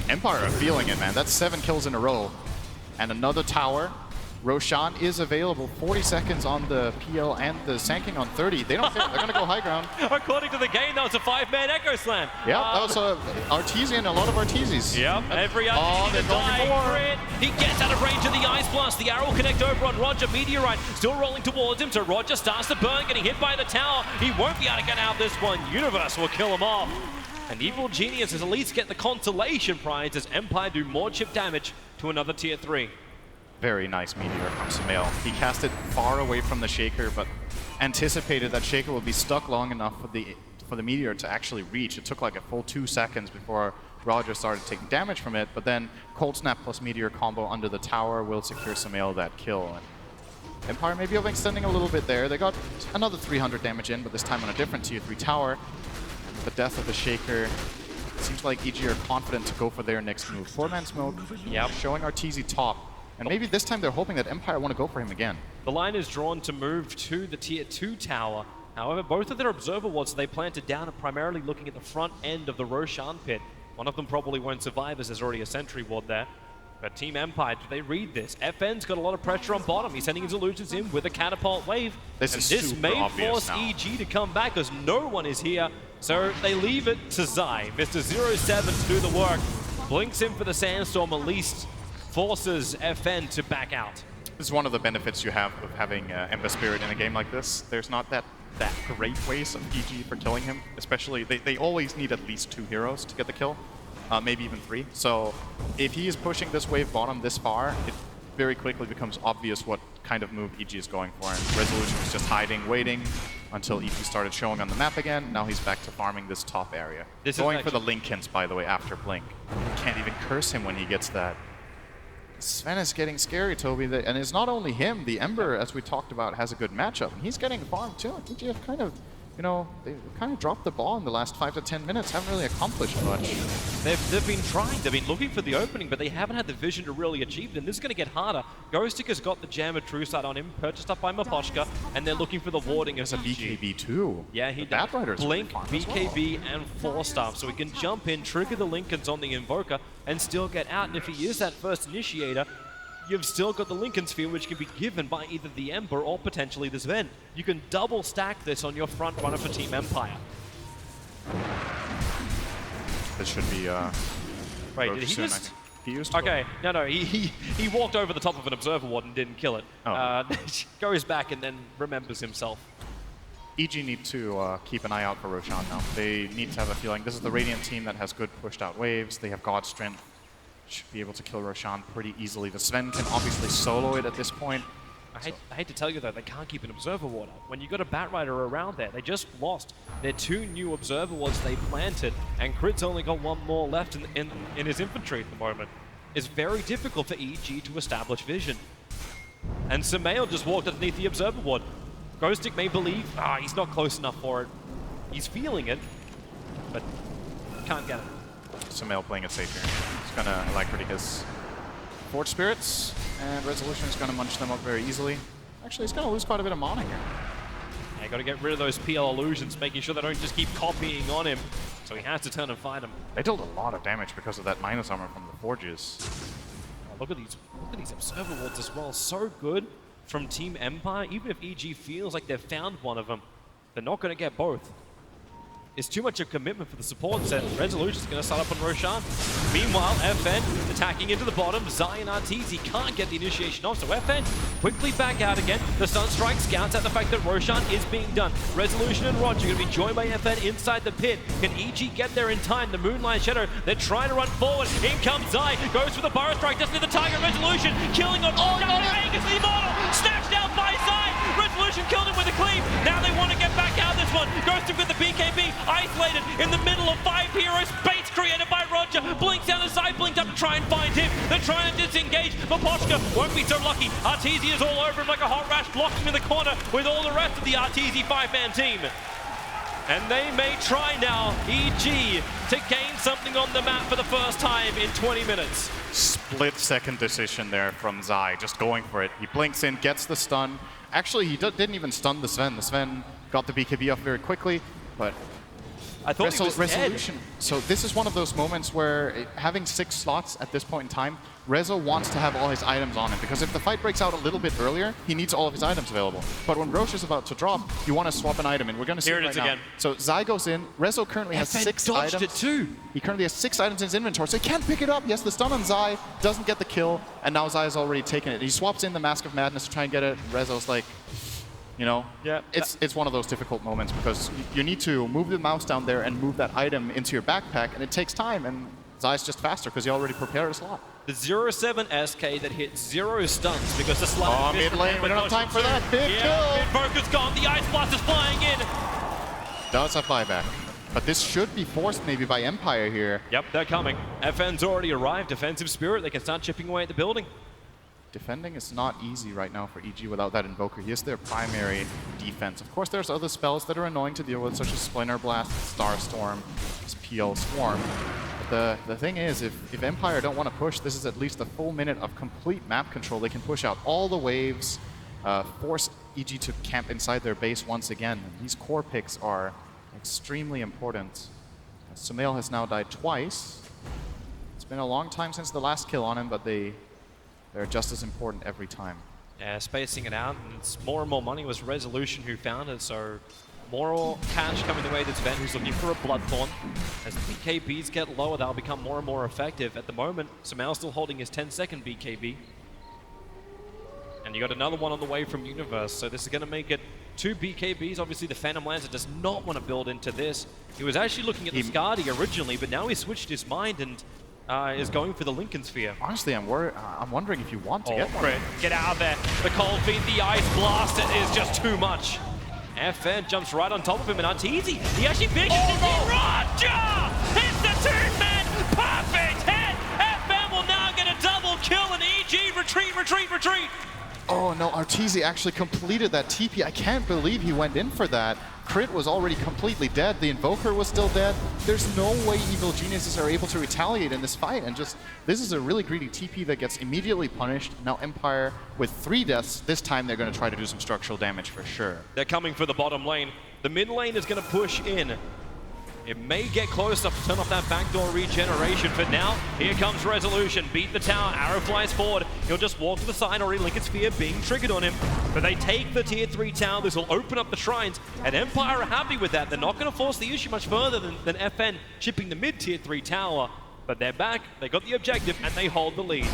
Empire are feeling it, man. That's 7 kills in a row. And another tower. Roshan is available. 40 seconds on the PL and the Sanking on 30. They don't care. They're going to go high ground. According to the game, that was a 5-man Echo Slam. Yeah, that was Arteezy and a lot of Arteezys. Yep, every Arteezy to die. He gets out of range of the Ice Blast. The arrow will connect over on Roger. Meteorite still rolling towards him, so Roger starts to burn, getting hit by the tower. He won't be able to get out of this one. Universe will kill him off. And Evil Genius is at least get the consolation prize as Empire do more chip damage to another tier 3. Very nice Meteor from Sumail. He cast it far away from the Shaker, but anticipated that Shaker would be stuck long enough for the Meteor to actually reach. It took like a full 2 seconds before Roger started taking damage from it, but then Cold Snap plus Meteor combo under the tower will secure Sumail that kill. And Empire maybe overextending a little bit there. They got another 300 damage in, but this time on a different tier 3 tower. The death of the Shaker. It seems like EG are confident to go for their next move. 4-man smoke, showing Arteezy top. And maybe this time they're hoping that Empire want to go for him again. The line is drawn to move to the tier 2 tower. However, both of their observer wards they planted down are primarily looking at the front end of the Roshan pit. One of them probably won't survive as there's already a sentry ward there. But Team Empire, do they read this? FN's got a lot of pressure on bottom. He's sending his illusions in with a catapult wave. This may force EG to come back as no one is here. So they leave it to Zai. Mr. 07 to do the work. Blinks in for the Sandstorm, at least forces FN to back out. This is one of the benefits you have of having Ember Spirit in a game like this. There's not that great ways of EG for killing him. Especially, they always need at least 2 heroes to get the kill. Maybe even 3. So if he is pushing this wave bottom this far, it very quickly becomes obvious what kind of move EG is going for. And Resolution was just hiding, waiting until EG started showing on the map again. Now he's back to farming this top area. Going for the Linkins, by the way, after Blink. Can't even curse him when he gets that. Sven is getting scary, Toby, and it's not only him. The Ember, as we talked about, has a good matchup, and he's getting farmed too. EG have kind of you know, they kind of dropped the ball in the last 5 to 10 minutes, haven't really accomplished much. They've been trying, they've been looking for the opening, but they haven't had the vision to really achieve it, and this is going to get harder. Ghostic has got the Jammer True Sight on him, purchased up by Miposhka, and they're looking for the warding of There's a EG. BKB too. Yeah, he The does. Batrider's Blink, really fun as well. BKB, and Force Staff, so he can jump in, trigger the Lincolns on the Invoker, and still get out. And if he is that first initiator, you've still got the Lincoln Sphere, which can be given by either the Ember or potentially the Sven. You can double stack this on your front runner for Team Empire. This should be Wait, Roche did he soon, I just... think. He used Okay, no, he walked over the top of an Observer Ward and didn't kill it. Oh. Goes back and then remembers himself. EG need to keep an eye out for Roshan now. They need to have a feeling. This is the Radiant team that has good pushed out waves. They have God Strength. Should be able to kill Roshan pretty easily. The Sven can obviously solo it at this point. I hate to tell you though, they can't keep an Observer Ward up. When you got a Batrider around there, they just lost their 2 new Observer Wards they planted, and Crit's only got 1 more left in his infantry at the moment. It's very difficult for EG to establish vision. And Sumail just walked underneath the Observer Ward. Ghostic may believe, he's not close enough for it. He's feeling it, but can't get it. Sumail playing it safe here. He's gonna Alacrity his Forge Spirits, and Resolution is gonna munch them up very easily. Actually, he's gonna lose quite a bit of mana here. Yeah, got to get rid of those PL illusions, making sure they don't just keep copying on him. So he has to turn and fight him. They dealt a lot of damage because of that minus armor from the Forges. Oh, look at these Observer Wards as well. So good from Team Empire. Even if EG feels like they've found one of them, they're not going to get both. It's too much of commitment for the support set. Resolution's going to start up on Roshan. Meanwhile, FN attacking into the bottom. Zion Arteezy can't get the initiation off, so FN quickly back out again. The Sunstrike scouts at the fact that Roshan is being done. Resolution and Roger going to be joined by FN inside the pit. Can EG get there in time? The Moonlight Shadow, they're trying to run forward. In comes Zai, goes for the Burrow Strike, doesn't hit the target. Resolution killing on Vegas the Immortal, snatched down by Zai. Resolution killed him with a cleave. Now they want to get back out this one. Goes to with the BKB. Isolated in the middle of 5 heroes. Space created by Roger. Blinks down the side, blinks up to try and find him. They're trying to disengage. Miposhka won't be so lucky. Arteezy is all over him like a hot rash, blocking in the corner with all the rest of the Arteezy 5-man team. And they may try now, EG, to gain something on the map for the first time in 20 minutes. Split-second decision there from Zai, just going for it. He blinks in, gets the stun. Actually, he didn't even stun the Sven. The Sven got the BKB off very quickly, but I thought he was Resolution. dead. So this is one of those moments where having 6 slots at this point in time, Rezo wants to have all his items on him, because if the fight breaks out a little bit earlier, he needs all of his items available. But when Roche is about to drop, you want to swap an item, and we're going to see Here it it right is now. again. So Zai goes in. Rezo currently has FN 6 dodged items. it too. He currently has 6 items in his inventory, so he can't pick it up. He has the stun on Zai, doesn't get the kill, and now Zai has already taken it. He swaps in the Mask of Madness to try and get it. Rezo's like, you know, Yeah, it's one of those difficult moments because you need to move the mouse down there and move that item into your backpack, and it takes time, and Zai's just faster because he already prepared a slot. The 0-7 SK that hit 0 stuns because the slide. Oh, mid lane, we don't have time for that. Big kill. Mid-Focus gone, the Ice Blast is flying in. Does have buyback, but this should be forced maybe by Empire here. Yep, they're coming. FN's already arrived. Defensive Spirit, they can start chipping away at the building. Defending is not easy right now for EG without that Invoker. He is their primary defense. Of course, there's other spells that are annoying to deal with, such as Splinter Blast, Starstorm, PL Swarm. But the thing is, if Empire don't want to push, this is at least a full minute of complete map control. They can push out all the waves, force EG to camp inside their base once again. And these core picks are extremely important. Sumail has now died twice. It's been a long time since the last kill on him, but they're just as important every time. Yeah, spacing it out, and it's more and more money. It was Resolution who found it, so more cash coming the way to Sven, who's looking for a Bloodthorn. As the BKBs get lower, they'll become more and more effective. At the moment, Sumail still holding his 10-second BKB. And you got another one on the way from Universe, so this is going to make it 2 BKBs. Obviously, the Phantom Lancer does not want to build into this. He was actually looking at the Skadi originally, but now he switched his mind and is going for the Lincoln Sphere. Honestly, I'm wondering if you want to get one. Crit, get out of there. The Cold Feet, the Ice Blast is just too much. FN jumps right on top of him, and Arteezy, he actually finishes it. Roger! Hits the two-man, perfect hit! FN will now get a double kill, and EG retreat. Oh no, Arteezy actually completed that TP. I can't believe he went in for that. Crit was already completely dead. The Invoker was still dead. There's no way Evil Geniuses are able to retaliate in this fight. And just, this is a really greedy TP that gets immediately punished. Now Empire with 3 deaths. This time they're going to try to do some structural damage for sure. They're coming for the bottom lane. The mid lane is going to push in. It may get close enough to turn off that backdoor regeneration. For now, here comes Resolution. Beat the tower. Arrow flies forward. He'll just walk to the side. Already Liquid Sphere being triggered on him. But they take the tier 3 tower. This will open up the shrines. And Empire are happy with that. They're not going to force the issue much further than FN chipping the mid tier 3 tower. But they're back. They got the objective and they hold the lead.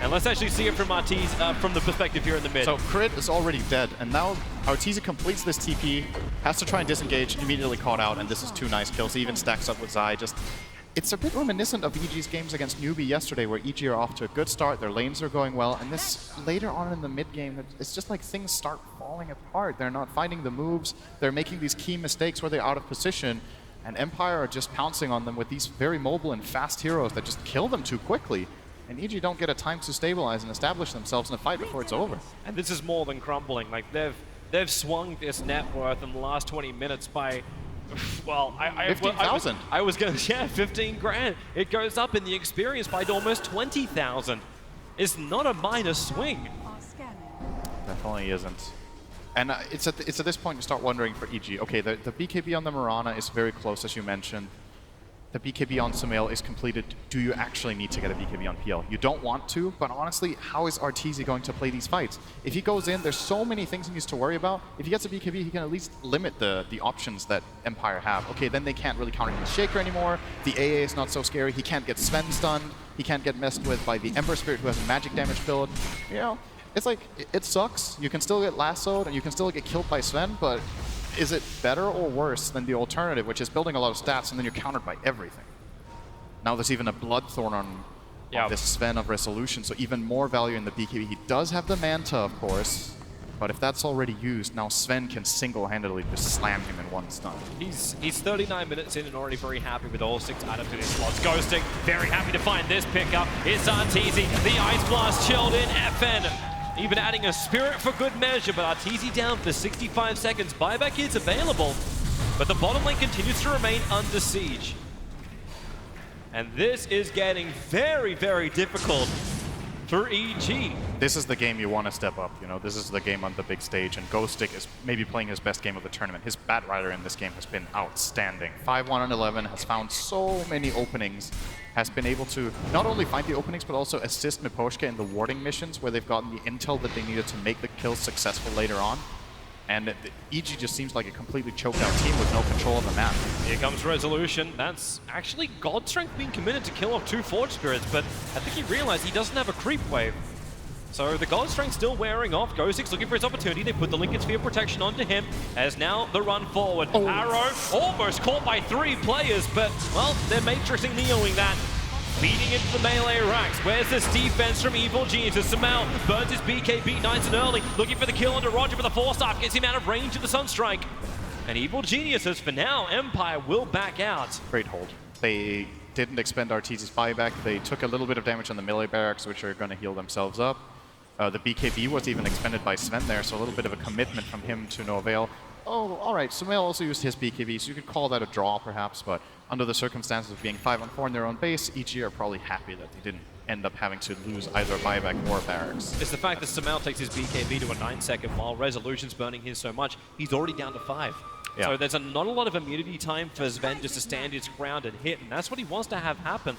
And let's actually see it from Arteezy, from the perspective here in the mid. So Crit is already dead, and now Arteezy completes this TP, has to try and disengage, immediately caught out, and this is 2 nice kills. He even stacks up with Zai. Just, it's a bit reminiscent of EG's games against Newbie yesterday, where EG are off to a good start, their lanes are going well, and this later on in the mid game, it's just like things start falling apart. They're not finding the moves, they're making these key mistakes where they're out of position, and Empire are just pouncing on them with these very mobile and fast heroes that just kill them too quickly. And EG don't get a time to stabilize and establish themselves in a fight before it's over. And this is more than crumbling. Like they've swung this net worth in the last 20 minutes by, well, 15,000. I was going to, yeah, 15 grand. It goes up in the experience by almost 20,000. It's not a minor swing. Definitely isn't. And it's at this point you start wondering for EG. Okay, the BKB on the Mirana is very close, as you mentioned. The BKB on Sumail is completed. Do you actually need to get a BKB on PL? You don't want to, but honestly, how is Arteezy going to play these fights? If he goes in, there's so many things he needs to worry about. If he gets a BKB, he can at least limit the options that Empire have. Okay, then they can't really counter him with Shaker anymore. The AA is not so scary. He can't get Sven stunned. He can't get messed with by the Ember Spirit, who has a magic damage build. You know, it's like, it sucks. You can still get lassoed, and you can still get killed by Sven, but is it better or worse than the alternative, which is building a lot of stats and then you're countered by everything? Now there's even a Bloodthorn on this Sven of Resolution, so even more value in the BKB. He does have the Manta, of course, but if that's already used, now Sven can single-handedly just slam him in one stun. He's 39 minutes in and already very happy with all 6 items in his slots. Ghosting, very happy to find this pickup. It's Arteezy, the Ice Blast chilled in, FN. Even adding a Spirit for good measure, but Arteezy down for 65 seconds. Buyback is available, but the bottom lane continues to remain under siege. And this is getting very, very difficult for EG. This is the game you want to step up, you know, this is the game on the big stage, and Ghostic is maybe playing his best game of the tournament. His Batrider in this game has been outstanding. 5-1 on 11, has found so many openings, has been able to not only find the openings, but also assist Miposhka in the warding missions, where they've gotten the intel that they needed to make the kills successful later on. And EG just seems like a completely choked out team with no control of the map. Here comes Resolution. That's actually God Strength being committed to kill off 2 Forge Spirits, but I think he realized he doesn't have a creep wave. So the God Strength still wearing off. Ghostic's looking for his opportunity. They put the Liquid Sphere protection onto him as now the run forward. Oh. Arrow almost caught by 3 players, but, well, they're Matrixing Neoing that. Feeding into the melee racks. Where's this defense from Evil Geniuses? Sumail burns his BKB nice and early. Looking for the kill onto Roger, but the Force-Staff gets him out of range of the Sunstrike. And Evil Geniuses, for now, Empire will back out. Great hold. They didn't expend Arteezy's buyback. They took a little bit of damage on the melee barracks, which are going to heal themselves up. The BKB was even expended by Sven there, so a little bit of a commitment from him to no avail. Oh, all right, Sumail also used his BKB, so you could call that a draw perhaps, but under the circumstances of being 5-on-4 in their own base, EG are probably happy that they didn't end up having to lose either buyback or barracks. It's the fact that Sumail takes his BKB to a 9-second while Resolution's burning his so much, he's already down to 5. Yeah. So there's not a lot of immunity time for Sven just to stand his ground and hit, and that's what he wants to have happen.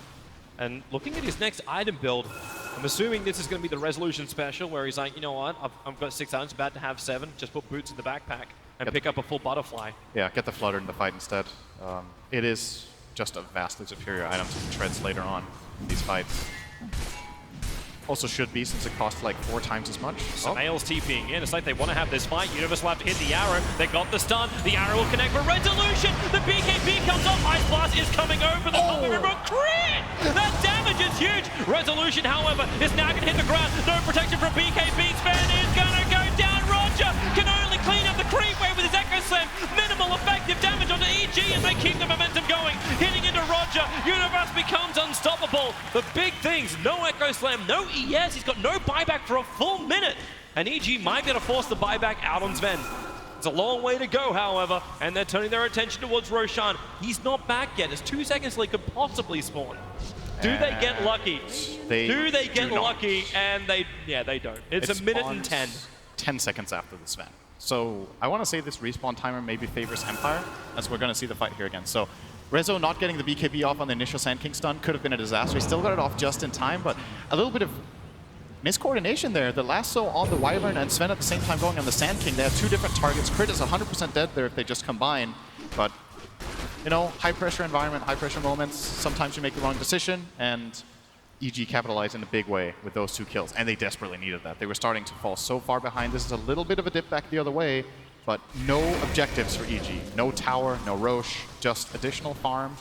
And looking at his next item build, I'm assuming this is going to be the Resolution special, where he's like, you know what, I've got 6 items, about to have 7, just put boots in the backpack and pick up a full butterfly. Yeah, get the Flutter in the fight instead. It is just a vastly superior item to the Treads later on in these fights. Also should be, since it costs like 4 times as much. Sumail's TPing in. It's like they want to have this fight. Universe will have to hit the arrow. They got the stun. The arrow will connect for Resolution. The BKB comes off. Ice Blast is coming over the top of him. Crit! That damage is huge. Resolution, however, is now going to hit the ground. No protection from BKB. Sven is going to go down. Roger can only clean up the creep wave with his Echo Slam. Minimal effective damage onto EG as they keep the momentum going. Hitting into Roger. Universe becomes unstoppable. The big thing things. No Echo Slam, no ES. He's got no buyback for a full minute. And EG might be able to force the buyback out on Sven. It's a long way to go, however, and they're turning their attention towards Roshan. He's not back yet. It's 2 seconds till he could possibly spawn. Do they get lucky? Do they get lucky? And they don't. It's a minute and 10. 10 seconds after the Sven. So I want to say this respawn timer maybe favors Empire, as we're going to see the fight here again. So Rezo not getting the BKB off on the initial Sand King stun could have been a disaster. He still got it off just in time, but a little bit of miscoordination there. The lasso on the Wyvern and Sven at the same time going on the Sand King. They have 2 different targets. Crit is 100% dead there if they just combine, but you know, high pressure environment, high pressure moments, sometimes you make the wrong decision, and EG capitalized in a big way with those 2 kills, and they desperately needed that. They were starting to fall so far behind. This is a little bit of a dip back the other way, but no objectives for EG. No tower, no Roche, just additional farm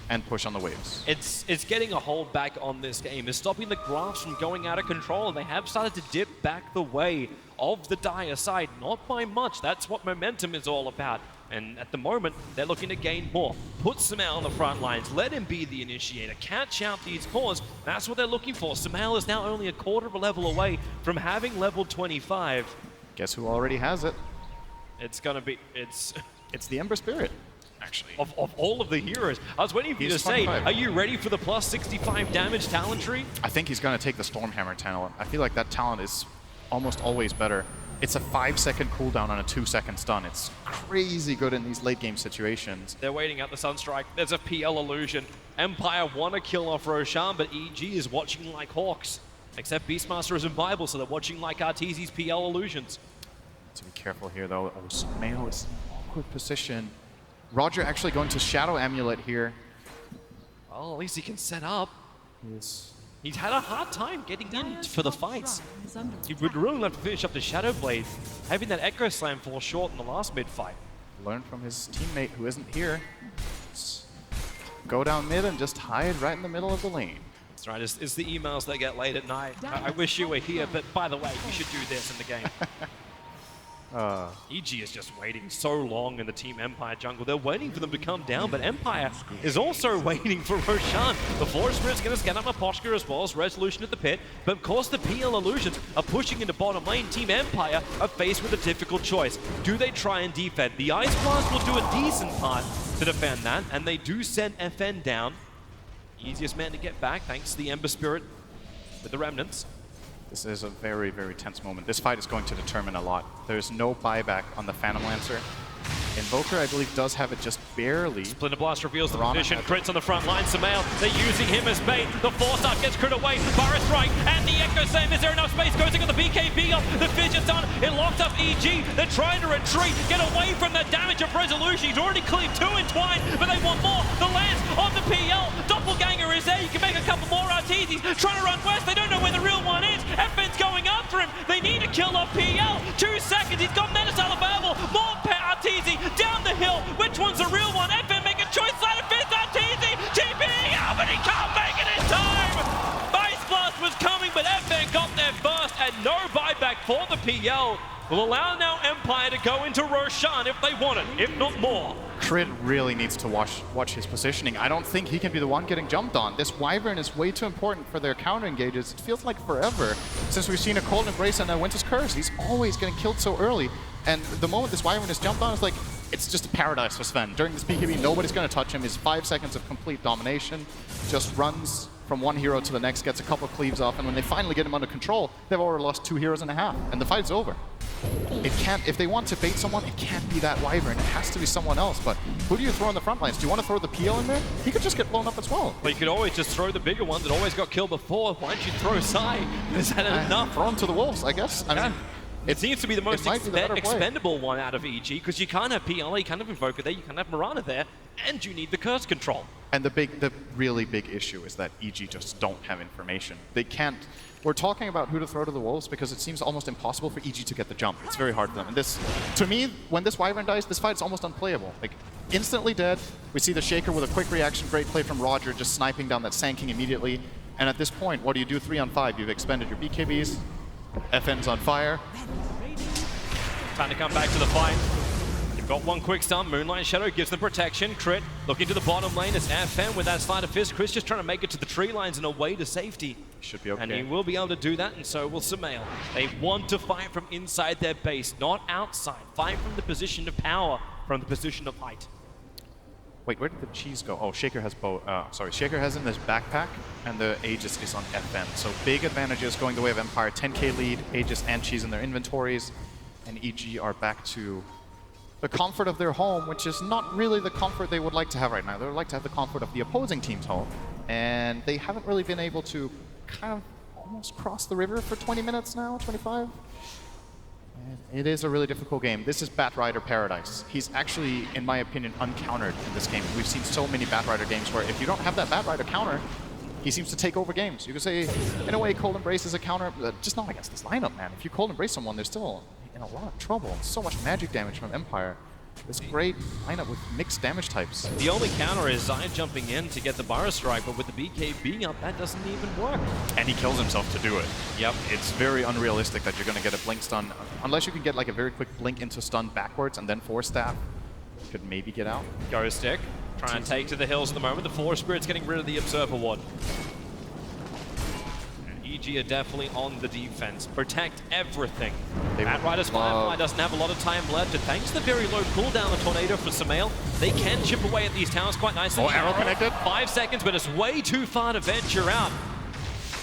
and push on the waves. It's getting a hold back on this game. It's stopping the graphs from going out of control, and they have started to dip back the way of the Dire side. Not by much. That's what momentum is all about. And at the moment, they're looking to gain more. Put Sumail on the front lines. Let him be the initiator. Catch out these cores. That's what they're looking for. Sumail is now only a quarter of a level away from having level 25. Guess who already has it? It's going to be... It's the Ember Spirit, actually. Of all of the heroes. I was waiting for you to say, are you ready for the plus 65 damage talent tree? I think he's going to take the Stormhammer talent. I feel like that talent is almost always better. It's a 5-second cooldown on a 2-second stun. It's crazy good in these late game situations. They're waiting out the Sunstrike. There's a PL illusion. Empire want to kill off Roshan, but EG is watching like hawks. Except Beastmaster isn't viable, so they're watching like Arteezy's PL illusions. To be careful here, though. Oh, Sumail is in an awkward position. Roger actually going to Shadow Amulet here. Well, at least he can set up. Yes. He's had a hard time getting in for the fights. He would really love to finish up the Shadow Blade. Having that Echo Slam fall short in the last mid-fight. Learn from his teammate who isn't here. Just go down mid and just hide right in the middle of the lane. That's right, it's the emails that get late at night. I wish you were here, but by the way, you should do this in the game. EG is just waiting so long in the Team Empire jungle. They're waiting for them to come down, but Empire is also waiting for Roshan. The Forest Spirit's going to scan up Aposhka as well as Resolution at the pit, but of course the PL Illusions are pushing into bottom lane. Team Empire are faced with a difficult choice. Do they try and defend? The Ice Blast will do a decent part to defend that, and they do send FN down. Easiest man to get back thanks to the Ember Spirit with the Remnants. This is a very, very tense moment. This fight is going to determine a lot. There's no buyback on the Phantom Lancer. Invoker, I believe, does have it just barely. Splinter Blast reveals the position. Crits on the front line. Sumail, they're using him as bait. The Force-Up gets crit away. Virus Strike and the Echo Slam. Is there enough space? Goes in on the BKB up. The Fidget's on. It locks up EG. They're trying to retreat. Get away from the damage of Resolution. He's already cleared 2 entwined, but they want more. The lance on the PL. Doppelganger is there. You can make a couple more Arteezys. Trying to run west. They don't know where the real one is. FN's going after him. They need to kill off PL. 2 seconds. He's got Menace available. More Arteezy down the hill. Which one's the real one? FN make a choice. Side of fifth Arteezy. TP. Oh, but he can't make it in time. Ice Blast was coming, but FN got there first, and no buyback for the PL. Will allow now Empire to go into Roshan if they want it, if not more. Crit really needs to watch his positioning. I don't think he can be the one getting jumped on. This Wyvern is way too important for their counter engages. It feels like forever since we've seen a Cold Embrace and a Winter's Curse. He's always getting killed so early. And the moment this Wyvern is jumped on, it's like, it's just a paradise for Sven. During this BKB, nobody's going to touch him. His 5 seconds of complete domination, just runs from one hero to the next, gets a couple of cleaves off, and when they finally get him under control, they've already lost 2.5 heroes, and the fight's over. It can't, if they want to bait someone, it can't be that Wyvern. It has to be someone else. But who do you throw on the front lines? Do you want to throw the PL in there? He could just get blown up as well. But you could always just throw the bigger one that always got killed before. Why don't you throw Sai? Is that enough? Throw him to the wolves, I guess. I mean, it seems to be the most expendable one out of EG, because you can't have PL, you can't have Invoker there, you can't have Mirana there, and you need the curse control. And the really big issue is that EG just don't have information. They can't. We're talking about who to throw to the wolves because it seems almost impossible for EG to get the jump. It's very hard for them. And this, to me, when this Wyvern dies, this fight's almost unplayable. Like, instantly dead. We see the Shaker with a quick reaction, great play from Roger, just sniping down that Sand King immediately. And at this point, what do you do 3 on 5? You've expended your BKBs. FN's on fire. Time to come back to the fight. Got one quick stun. Moonlight Shadow gives them protection. Crit looking to the bottom lane. It's FN with that sleight of fist. Chris just trying to make it to the tree lines and away to safety. Should be okay. And he will be able to do that, and so will Sumail. They want to fight from inside their base, not outside. Fight from the position of power, from the position of height. Wait, where did the cheese go? Oh, Shaker has Shaker has in his backpack, and the Aegis is on FN. So big advantages going the way of Empire. 10k lead, Aegis and cheese in their inventories, and EG are back to the comfort of their home, which is not really the comfort they would like to have right now. They would like to have the comfort of the opposing team's home, and they haven't really been able to kind of almost cross the river for 20 minutes now, 25. And it is a really difficult game. This is Batrider Paradise. He's actually, in my opinion, uncountered in this game. We've seen so many Batrider games where if you don't have that Batrider counter, he seems to take over games. You could say, in a way, Cold Embrace is a counter, but just not against this lineup, man. If you Cold Embrace someone, they're still in a lot of trouble. So much magic damage from Empire. This great lineup with mixed damage types. The only counter is Zai jumping in to get the Burrow Strike, but with the BK being up, that doesn't even work. And he kills himself to do it. Yep. It's very unrealistic that you're going to get a blink stun, unless you can get like a very quick blink into stun backwards and then Force Staff could maybe get out. Ghost Stick, trying to take to the hills at the moment. The Forest Spirit's getting rid of the Observer Ward. EG are definitely on the defense. Protect everything. Batrider's Firefly doesn't have a lot of time left, and thanks to the very low cooldown of Tornado for Sumail, they can chip away at these towers quite nicely. Oh, arrow connected. 5 seconds, but it's way too far to venture out.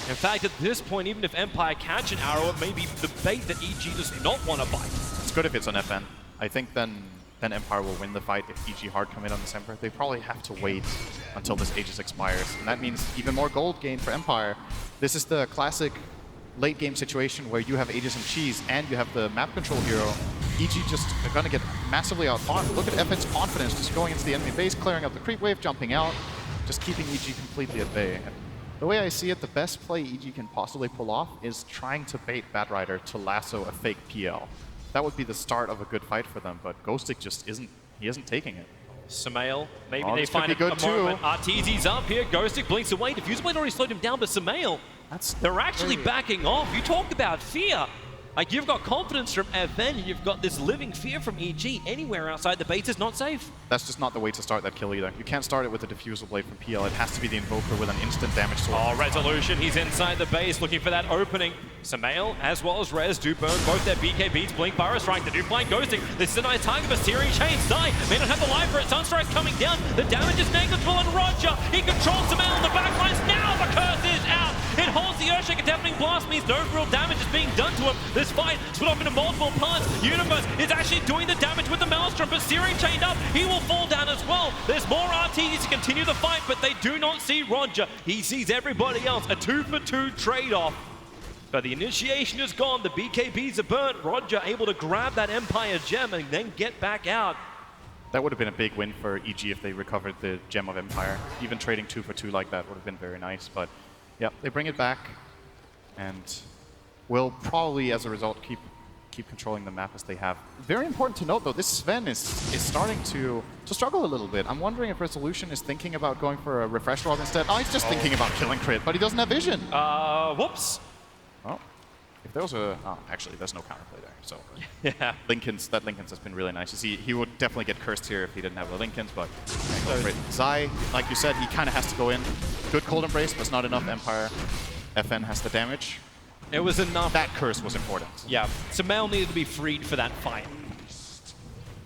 In fact, at this point, even if Empire catch an arrow, it may be the bait that EG does not want to bite. It's good if it's on FN. I think then Empire will win the fight if EG hard come in on December. They probably have to wait until this Aegis expires, and that means even more gold gain for Empire. This is the classic late game situation where you have Aegis and cheese and you have the map control hero. EG just are going to get massively outfought. Look at FN's confidence just going into the enemy base, clearing out the creep wave, jumping out, just keeping EG completely at bay. And the way I see it, the best play EG can possibly pull off is trying to bait Batrider to lasso a fake PL. That would be the start of a good fight for them, but Ghostic just isn't taking it. Sumail, maybe Oh, they this could find be a good too. moment. Arteezy's up here, Ghostic blinks away, Diffusal Blade already slowed him down, but Sumail, they're actually backing off. You talked about fear. Like, you've got confidence from FN, you've got this living fear from EG. Anywhere outside the base is not safe. That's just not the way to start that kill either. You can't start it with a Diffusal Blade from PL. It has to be the Invoker with an instant damage sword. Oh, Resolution, he's inside the base looking for that opening. Sumail, as well as Rez, do burn both their BK beats. Blink, Burrow Strike, they do blind Ghosting. This is a nice target, but Searing Chain, Zai may not have the life for it. Sunstrike's coming down. The damage is negligible, and Roger, he controls Sumail on the backlines. Now the curse is out. It holds the Earthshaker. Deafening Blast means no real damage is being done to him. This fight split off into multiple parts. Universe is actually doing the damage with the Maelstrom, but Searing chained up. He will fall down as well. There's more RTs to continue the fight, but they do not see Roger. He sees everybody else. A 2-for-2 trade-off. But the initiation is gone. The BKBs are burnt. Roger able to grab that Empire gem and then get back out. That would have been a big win for EG if they recovered the Gem of Empire. Even trading 2-for-2 like that would have been very nice. But yeah, they bring it back, and will probably, as a result, keep controlling the map as they have. Very important to note, though, this Sven is starting to struggle a little bit. I'm wondering if Resolution is thinking about going for a Refresh Rod instead. Oh, he's just thinking about killing Crit, but he doesn't have vision. Whoops. Oh, if there was a... Oh, actually, there's no counterplay there, so... Yeah. Linken's has been really nice. You see, he would definitely get cursed here if he didn't have the Linken's, but... Zai, like you said, he kind of has to go in. Good Cold Embrace, but it's not enough. Empire. FN has the damage. It was enough. That curse was important. Yeah, Sumail needed to be freed for that fight.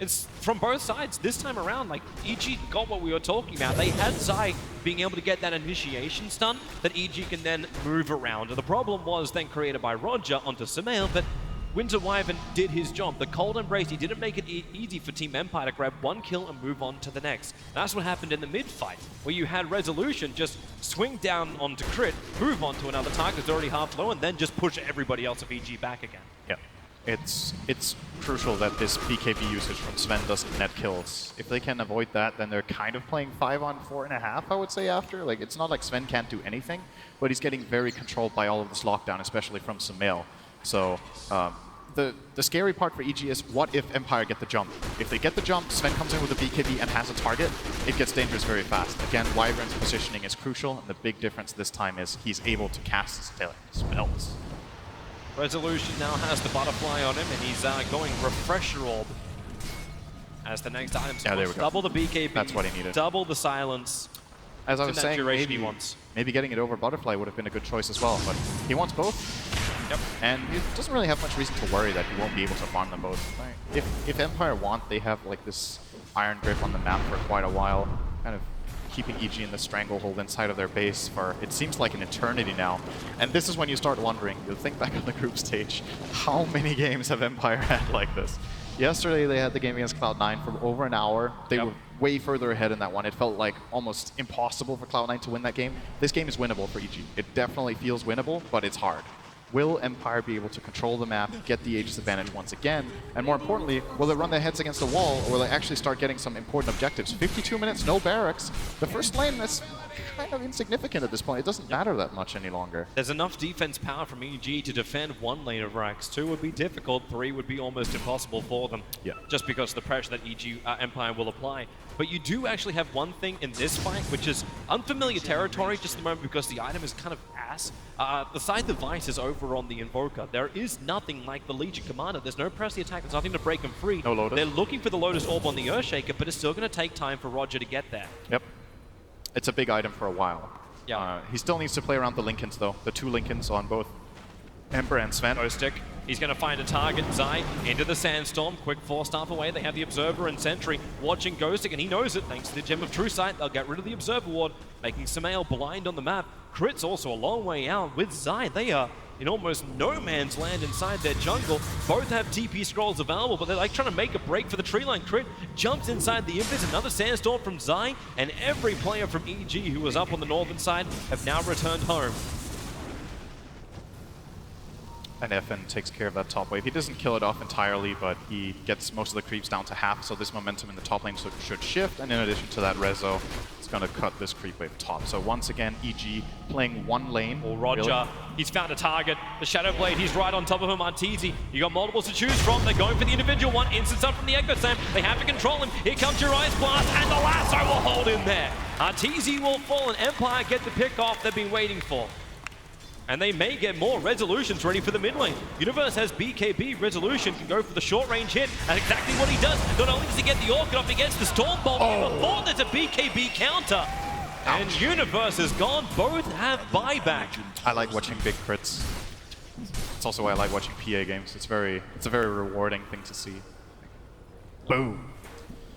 It's from both sides. This time around, like, EG got what we were talking about. They had Zai being able to get that initiation stun that EG can then move around. And the problem was then created by Roger onto Sumail, but Winter Wyvern did his job. The Cold Embrace, he didn't make it easy for Team Empire to grab one kill and move on to the next. That's what happened in the mid-fight, where you had Resolution just swing down onto Crit, move on to another target that's already half low, and then just push everybody else of EG back again. Yeah. It's crucial that this BKB usage from Sven doesn't net kills. If they can avoid that, then they're kind of playing 5 on 4.5, I would say, after. Like, it's not like Sven can't do anything, but he's getting very controlled by all of this lockdown, especially from Sumail. So the scary part for EG is, what if Empire get the jump? If they get the jump, Sven comes in with a BKB and has a target, it gets dangerous very fast. Again, Wyvern's positioning is crucial, and the big difference this time is he's able to cast spells. Resolution now has the butterfly on him, and he's going Refresher Orb. as the next item. Yeah, there we go. Double the BKB. That's what he needed. Double the silence. As I was that saying, duration he maybe, wants. maybe getting it over Butterfly would have been a good choice as well, but he wants both. Yep. And he doesn't really have much reason to worry that he won't be able to farm them both. If Empire want, they have like this iron grip on the map for quite a while, kind of keeping EG in the stranglehold inside of their base for, it seems like an eternity now. And this is when you start wondering, you'll think back on the group stage, how many games have Empire had like this? Yesterday they had the game against Cloud9 for over an hour. They were way further ahead in that one. It felt like almost impossible for Cloud9 to win that game. This game is winnable for EG. It definitely feels winnable, but it's hard. Will Empire be able to control the map, get the Aegis advantage once again? And more importantly, will they run their heads against the wall, or will they actually start getting some important objectives? 52 minutes, no barracks. The first lane is kind of insignificant at this point. It doesn't matter that much any longer. There's enough defense power from EG to defend one lane of racks. 2 would be difficult, 3 would be almost impossible for them. Yeah. Just because of the pressure that Empire will apply. But you do actually have one thing in this fight, which is unfamiliar territory just at the moment because the item is kind of ass. The Scythe of Vice is over on the Invoker. There is nothing like the Legion Commander. There's no press the attack. There's nothing to break him free. No Lotus. They're looking for the Lotus Orb on the Earthshaker, but it's still going to take time for Roger to get there. Yep. It's a big item for a while. Yeah. He still needs to play around the Lincolns, though. The 2 Lincolns on both Emperor and Sven. Ghostic. He's going to find a target. Zai into the Sandstorm. Quick 4-staff away. They have the Observer and Sentry watching Ghostic, and he knows it. Thanks to the Gem of True Sight, they'll get rid of the Observer Ward, making Samael blind on the map. Crit's also a long way out with Zai. They are in almost no man's land inside their jungle. Both have TP scrolls available, but they're like trying to make a break for the tree line. Crit jumps inside the Invis. Another Sandstorm from Zai, and every player from EG who was up on the northern side have now returned home. And FN takes care of that top wave. He doesn't kill it off entirely, but he gets most of the creeps down to half, so this momentum in the top lane should shift, and in addition to that, Rezo is going to cut this creep wave top. So once again, EG playing one lane. Or Roger, really. He's found a target. The Shadow Blade, he's right on top of him. Arteezy, you got multiples to choose from. They're going for the individual one. Instance up from the Echo Slam. They have to control him. Here comes your Ice Blast, and the lasso will hold him there. Arteezy will fall, and Empire get the pick off they've been waiting for. And they may get more Resolutions ready for the mid lane. Universe has BKB. Resolution can go for the short range hit. That's exactly what he does. Not only does he get the Orchid off against the Stormbolt, but before there's a BKB counter. And Universe is gone. Both have buyback. I like watching big crits. It's also why I like watching PA games. It's a very rewarding thing to see. Boom.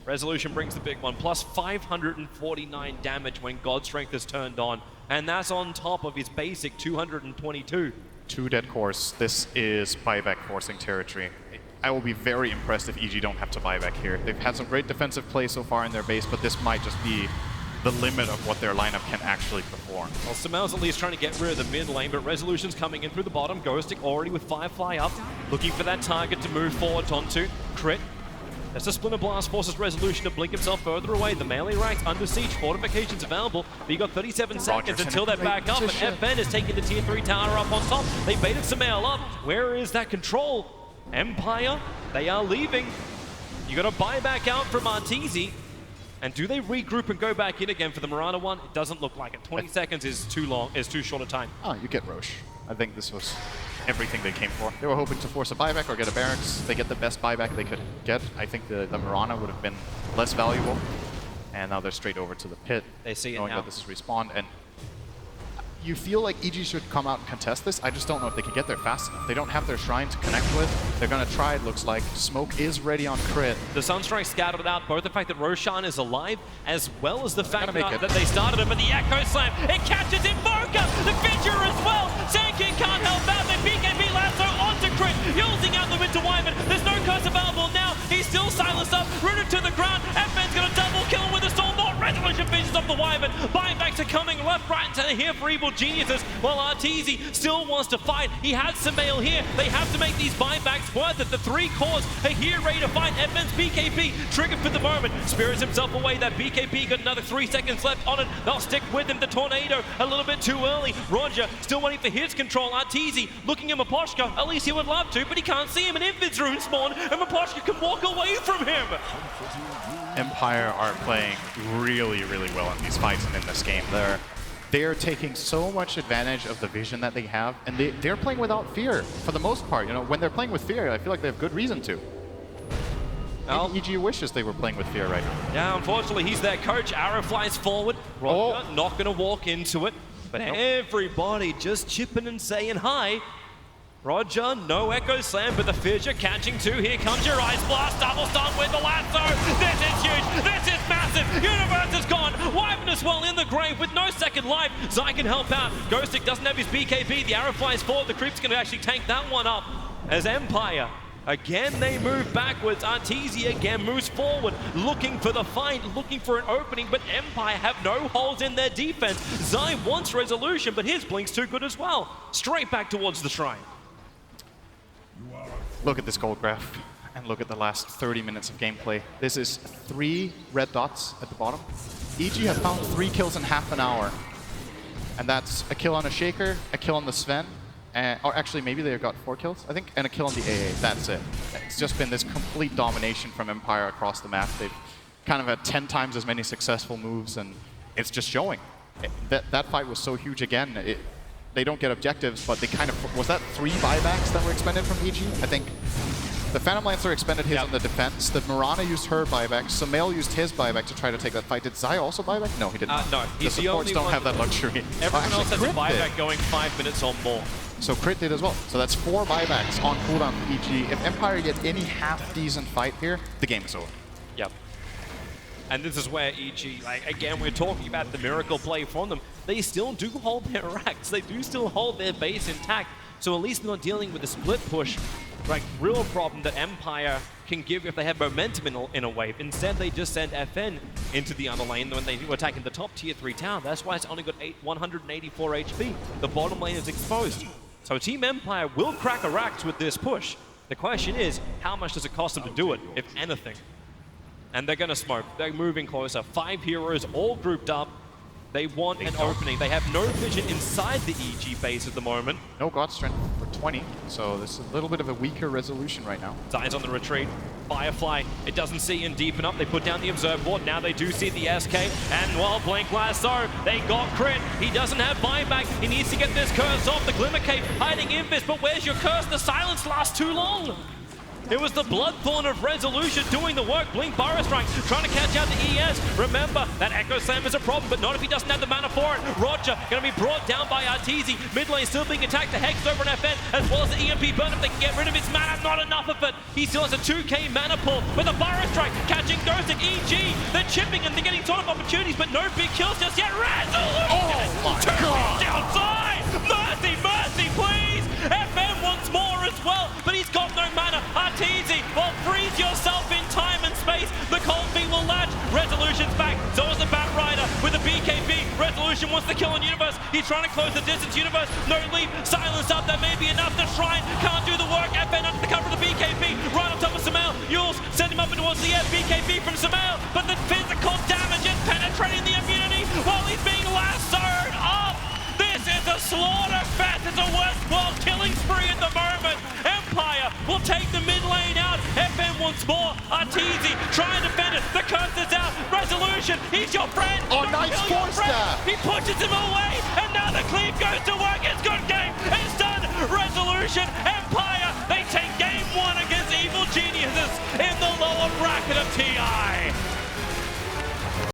Resolution brings the big one, plus 549 damage when God Strength is turned on. And that's on top of his basic 222. 2 dead cores. This is buyback forcing territory. I will be very impressed if EG don't have to buy back here. They've had some great defensive play so far in their base, but this might just be the limit of what their lineup can actually perform. Well, Samael's at least trying to get rid of the mid lane, but Resolution's coming in through the bottom. Ghostic already with Firefly up, looking for that target to move forward onto. Crit. As the Splinter Blast forces Resolution to blink himself further away. The melee ranks under siege, fortifications available, but you got 37 seconds until they're back up, and FN is taking the tier 3 tower up on top. They baited Samael up. Where is that control? Empire, they are leaving. You got to buy back out from Arteezy. And do they regroup and go back in again for the Mirana one? It doesn't look like it. 20 seconds is too long, is too short a time. Oh, you get Roche. I think this was everything they came for. They were hoping to force a buyback or get a barracks. They get the best buyback they could get. I think the Mirana would have been less valuable. And now they're straight over to the pit. They see it knowing now. that this is respawn. And you feel like EG should come out and contest this. I just don't know if they can get there fast enough. They don't have their shrine to connect with. They're going to try, it looks like. Smoke is ready on Crit. The Sunstrike scattered out, both the fact that Roshan is alive, as well as the fact make that it. they started him, but the Echo Slam, it catches Invoker, the Fissure as well. Sandking can't help out, the BKB lasso onto Crit, using out the Winter Wyvern. There's no curse available now. He's still silenced up, rooted to the ground. FN's going to double kill him with a Stormbolt. Resolution finishes off the Wyvern. Buybacks are coming left, right, and center here for Evil Geniuses, while Arteezy still wants to fight. He has Samael here. They have to make these buybacks worth it. The 3 cores are here ready to fight. FN's BKB triggered for the moment. Spirits himself away. That BKB got another 3 seconds left on it. They'll stick with him. The Tornado a little bit too early. Roger still waiting for his control. Arteezy looking at Miposhka. At least he would love to, but he can't see him. An Invid's rune spawn, and Miposhka can walk away from him. Empire are playing really, really well in these fights and in this game. They're taking so much advantage of the vision that they have, and they're playing without fear for the most part. You know, when they're playing with fear, I feel like they have good reason to. Well, Maybe EG wishes they were playing with fear right now. yeah, unfortunately, he's their coach. Arrow flies forward. Roger not going to walk into it. But everybody just chipping and saying hi. Roger, no Echo Slam, but the Fissure catching two. Here comes your Ice Blast, double stun with the lasso. This is huge, this is massive. Universe is gone, wiping us well in the grave with no second life. Zai can help out. Ghostic doesn't have his BKB. The arrow flies forward. The Creep's going to actually tank that one up as Empire. Again, they move backwards. Arteezy again moves forward, looking for the fight, looking for an opening, but Empire have no holes in their defense. Zai wants resolution, but his Blink's too good as well. Straight back towards the shrine. Look at this gold graph, and look at the last 30 minutes of gameplay. This is 3 red dots at the bottom. EG have found 3 kills in half an hour. And that's a kill on a Shaker, a kill on the Sven, or actually maybe they got 4 kills, I think, and a kill on the AA. That's it. It's just been this complete domination from Empire across the map. They've kind of had 10 times as many successful moves, and it's just showing. That fight was so huge again. They don't get objectives, but they kind of... Was that 3 buybacks that were expended from EG? I think the Phantom Lancer expended his on the defense. The Mirana used her buyback. Sumail used his buyback to try to take that fight. Did Zai also buyback? No, he didn't. No, he's the the only supports don't one. have that luxury. Everyone else has a Crit buyback did. going 5 minutes or more. So Crit did as well. So that's 4 buybacks on cooldown for EG. If Empire get any half-decent fight here, the game is over. Yep. And this is where EG, like, again, we're talking about the miracle play from them. They still do hold their racks. They do still hold their base intact. So at least they're not dealing with the split push, like, real problem that Empire can give if they have momentum in a wave. Instead, they just send FN into the other lane when they were attacking the top tier 3 tower. That's why it's only got 184 HP. The bottom lane is exposed. So Team Empire will crack a racks with this push. The question is, how much does it cost them to do it, if anything? And they're going to smoke. They're moving closer. 5 heroes all grouped up. They want an opening. They have no vision inside the EG base at the moment. No God Strength for 20, so this is a little bit of a weaker resolution right now. Zai's on the retreat. Firefly, it doesn't see and deep enough. They put down the Observe Ward. Now they do see the SK. And while Blink Lasso, they got Crit. He doesn't have buyback. He needs to get this curse off. The Glimmer Cape hiding Invis, but where's your curse? The silence lasts too long. It was the Bloodthorn of Resolution doing the work. Blink Burrow Strike, trying to catch out the ES. Remember, that Echo Slam is a problem, but not if he doesn't have the mana for it. Roger going to be brought down by Arteezy. Mid lane still being attacked. The Hex over an FN, as well as the EMP burn if they can get rid of his mana. Not enough of it. He still has a 2k mana pull with a Burrow Strike, catching Ghostic. EG, they're chipping and they're getting sort of opportunities, but no big kills just yet. Resolution! Oh my God! Outside! Mercy, mercy, please! FN wants more as well, but he's got no mana. Arteezy, well, freeze yourself in time and space. The Cold Feet will latch. Resolution's back. So is the Bat Rider with the BKB. Resolution wants the kill on Universe. He's trying to close the distance. Universe, no leap. Silence up. That may be enough. The Shrine can't do the work. FN under the cover of the BKB. Right on top of Sumail. Yules send him up towards the air. BKB from Sumail. But the physical damage is penetrating the immunity while he's being lassoed up. This is a slaughter fest. It's a worthwhile killing spree at the moment. Empire will take the mid lane out. FN wants more. Arteezy trying to defend it. The curse is out. Resolution, he's your friend. Oh, Don't nice kill your force friend. there. He pushes him away, and now the cleave goes to work. It's good game. It's done. Resolution, Empire, they take game 1 against Evil Geniuses in the lower bracket of TI.